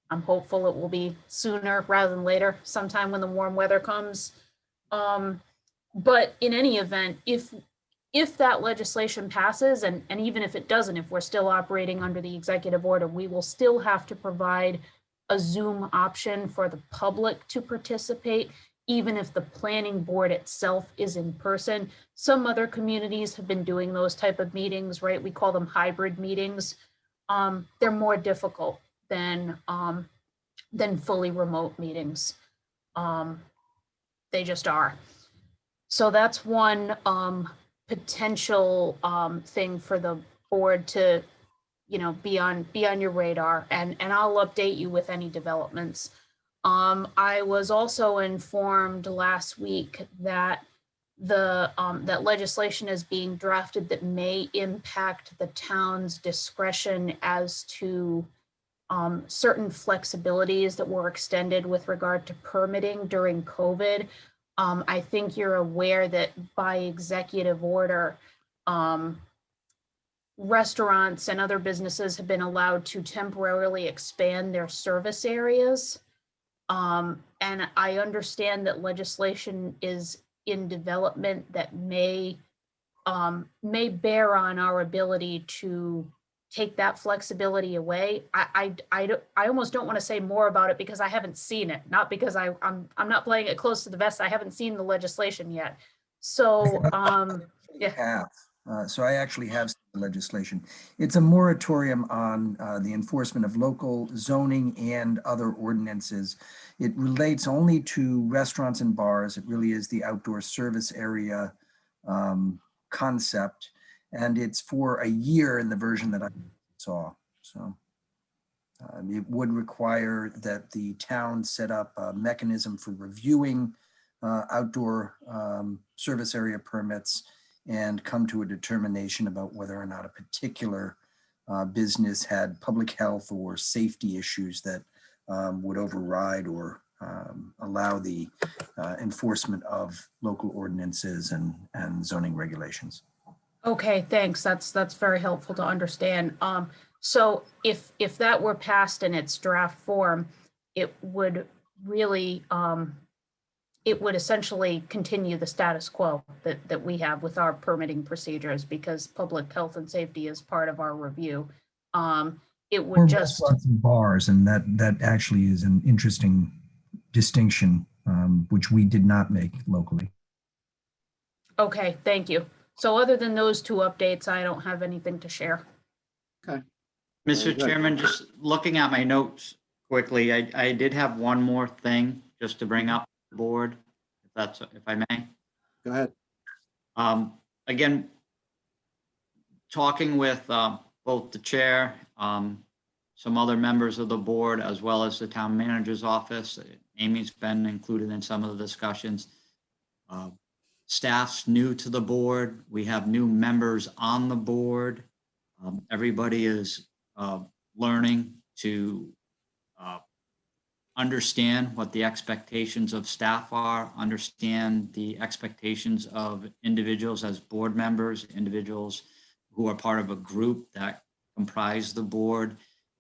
I'm hopeful it will be sooner rather than later, sometime when the warm weather comes. But in any event, if that legislation passes, and even if it doesn't, if we're still operating under the executive order, we will still have to provide a Zoom option for the public to participate, even if the planning board itself is in person. Some other communities have been doing those type of meetings, right? We call them hybrid meetings. They're more difficult than fully remote meetings. They just are. So that's one potential thing for the board to, be on your radar, and I'll update you with any developments. I was also informed last week that that legislation is being drafted that may impact the town's discretion as to certain flexibilities that were extended with regard to permitting during COVID. I think you're aware that by executive order, restaurants and other businesses have been allowed to temporarily expand their service areas. And I understand that legislation is in development that may bear on our ability to take that flexibility away. I almost don't want to say more about it because I haven't seen it, not because I'm not playing it close to the vest. I haven't seen the legislation yet. So yeah. So I actually have the legislation. It's a moratorium on the enforcement of local zoning and other ordinances. It relates only to restaurants and bars. It really is the outdoor service area concept. And it's for a year in the version that I saw. So it would require that the town set up a mechanism for reviewing outdoor service area permits and come to a determination about whether or not a particular business had public health or safety issues that would override or allow the enforcement of local ordinances and zoning regulations. Okay, thanks. That's very helpful to understand. So if that were passed in its draft form, it would really it would essentially continue the status quo that we have with our permitting procedures, because public health and safety is part of our review. It would Or just restaurants and bars, and that actually is an interesting distinction, which we did not make locally. okay. Thank you. So other than those two updates, I don't have anything to share. Okay. Mr. Very good. Chairman, just looking at my notes quickly, I did have one more thing just to bring up the board, if I may. Go ahead. Again, talking with both the chair, some other members of the board, as well as the town manager's office. Amy's been included in some of the discussions. Staff's new to the board. We have new members on the board. Everybody is learning to understand what the expectations of staff are, understand the expectations of individuals as board members, individuals who are part of a group that comprise the board.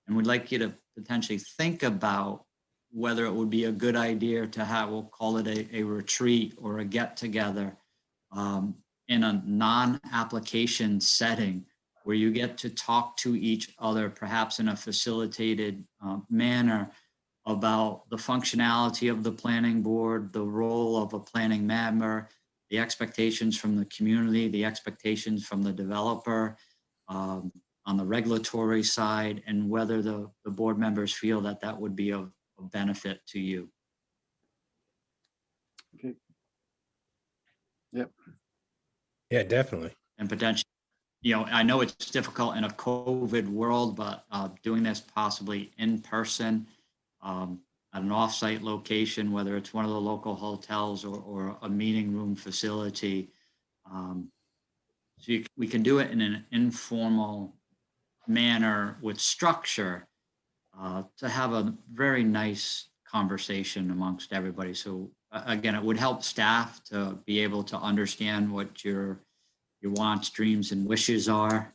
And we'd like you to potentially think about whether it would be a good idea to have, we'll call it a retreat or a get together in a non-application setting where you get to talk to each other, perhaps in a facilitated manner, about the functionality of the planning board, the role of a planning member, the expectations from the community, the expectations from the developer on the regulatory side, and whether the board members feel that that would be of benefit to you. Okay. Yeah, definitely. and potentially, I know it's difficult in a COVID world, but doing this possibly in person at an off-site location, whether it's one of the local hotels or a meeting room facility. So we can do it in an informal manner with structure to have a very nice conversation amongst everybody. So again, it would help staff to be able to understand what your wants, dreams, and wishes are,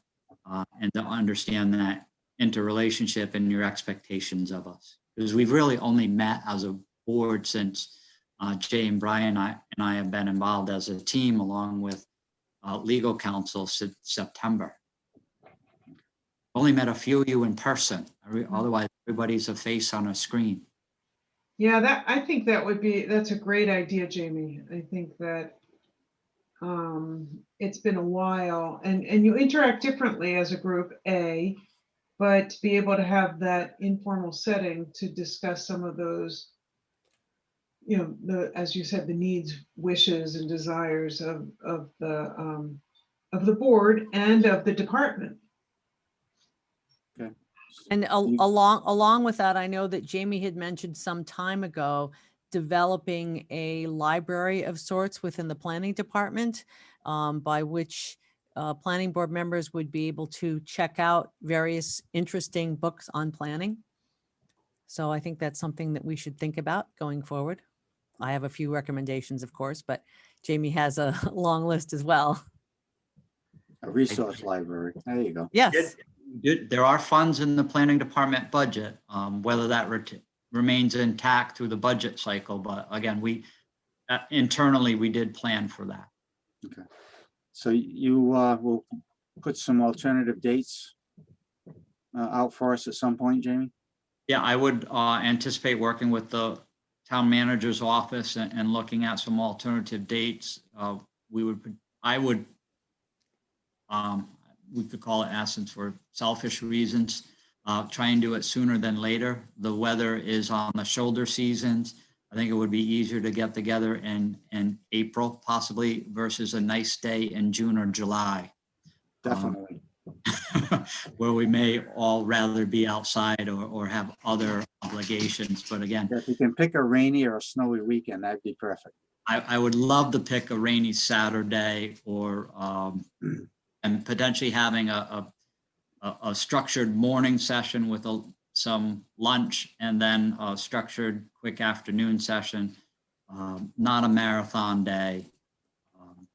and to understand that interrelationship and your expectations of us. Because we've really only met as a board since Jay and Brian and I have been involved as a team along with legal counsel since September. Only met a few of you in person. Otherwise, everybody's a face on a screen. Yeah, I think that's a great idea, Jamie. I think that it's been a while and you interact differently as a group, but to be able to have that informal setting to discuss some of those, as you said, the needs, wishes, and desires of the board and of the department. And along with that, I know that Jamie had mentioned some time ago developing a library of sorts within the planning department, by which planning board members would be able to check out various interesting books on planning. So I think that's something that we should think about going forward. I have a few recommendations, of course, but Jamie has a long list as well. A resource library. There you go. Yes. There are funds in the planning department budget, whether that remains intact through the budget cycle. But again, we internally, we did plan for that. Okay. So you will put some alternative dates out for us at some point, Jamie? Yeah, I would anticipate working with the town manager's office and looking at some alternative dates. We could call it absence for selfish reasons. Try and do it sooner than later. The weather is on the shoulder seasons. I think it would be easier to get together in April possibly versus a nice day in June or July. Definitely. Where we may all rather be outside or have other obligations. But again, If you can pick a rainy or a snowy weekend, that'd be perfect. I would love to pick a rainy Saturday or and potentially having a structured morning session with some lunch and then a structured quick afternoon session, not a marathon day.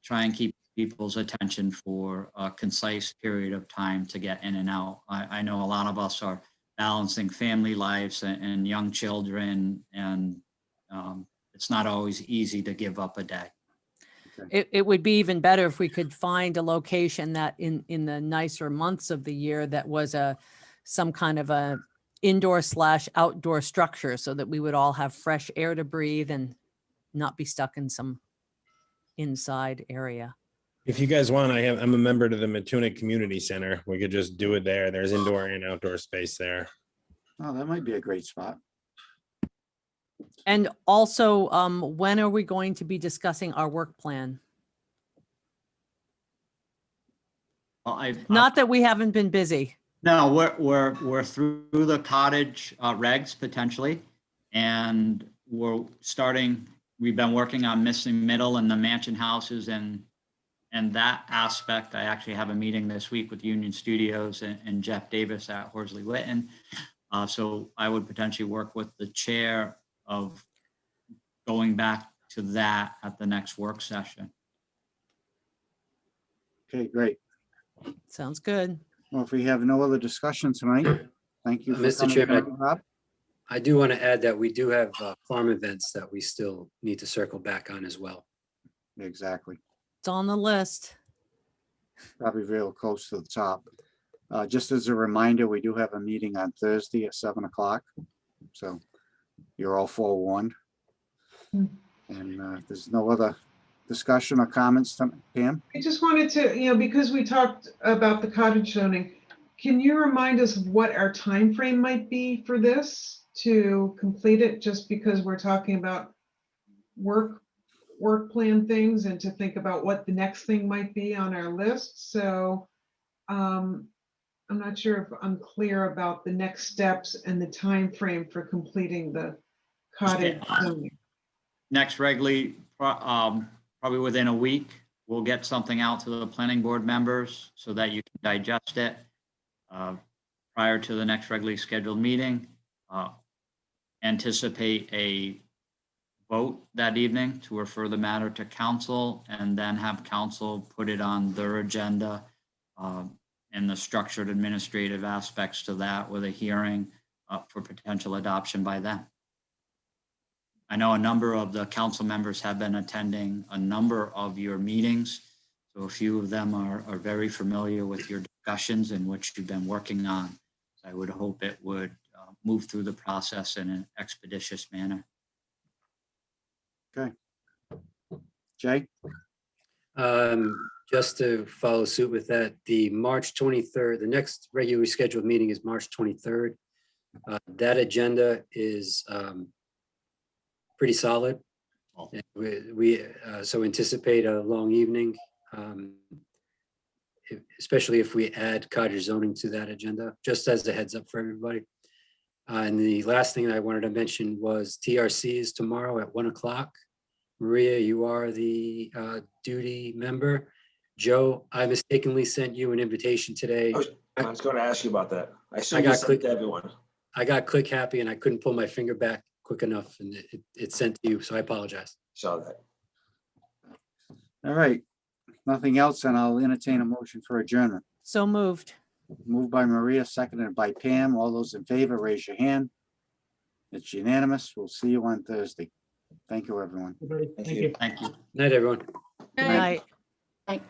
Try and keep people's attention for a concise period of time to get in and out. I know a lot of us are balancing family lives and young children, and it's not always easy to give up a day. It would be even better if we could find a location that in the nicer months of the year that was some kind of a indoor/outdoor structure so that we would all have fresh air to breathe and not be stuck in some inside area. If you guys want, I'm a member to the Matuna Community Center. We could just do it there. There's indoor and outdoor space there. Oh, that might be a great spot. And also, when are we going to be discussing our work plan? Well, Not that we haven't been busy. No, we're through the cottage regs potentially, and we've been working on missing middle and the mansion houses and that aspect. I actually have a meeting this week with Union Studios and Jeff Davis at Horsley Witten. So I would potentially work with the chair of going back to that at the next work session. Okay, great. Sounds good. Well, if we have no other discussion tonight, thank you. for Mr. coming Chairman, tonight, Rob. I do want to add that we do have farm events that we still need to circle back on as well. Exactly. It's on the list. Probably real close to the top. Just as a reminder, we do have a meeting on Thursday at 7 o'clock. So you're all forewarned. And if there's no other discussion or comments, Pam? I just wanted to, because we talked about the cottage zoning, can you remind us of what our time frame might be for this to complete it, just because we're talking about work work plan things and to think about what the next thing might be on our list. So I'm not sure if I'm clear about the next steps and the time frame for completing the cottage zoning. Next regularly, probably within a week, we'll get something out to the planning board members so that you can digest it prior to the next regularly scheduled meeting. Anticipate a vote that evening to refer the matter to council and then have council put it on their agenda and the structured administrative aspects to that with a hearing for potential adoption by them. I know a number of the council members have been attending a number of your meetings. So a few of them are very familiar with your discussions and what you've been working on. I would hope it would move through the process in an expeditious manner. Okay. Jay? Just to follow suit with that, the March 23rd, the next regularly scheduled meeting is March 23rd. That agenda is pretty solid. And we so anticipate a long evening, especially if we add cottage zoning to that agenda, just as a heads up for everybody. And the last thing I wanted to mention was TRC is tomorrow at 1 o'clock. Maria, you are the duty member. Joe, I mistakenly sent you an invitation today. I was going to ask you about that. I I assume got you sent to everyone. I got click happy and I couldn't pull my finger back quick enough and it sent to you, so I apologize. Saw that. All right. Nothing else, and I'll entertain a motion for adjournment. So moved. Moved by Maria, seconded by Pam. All those in favor, raise your hand. It's unanimous. We'll see you on Thursday. Thank you, everyone. Everybody, Thank thank you. you. Thank you. Night, everyone. Good night. Like,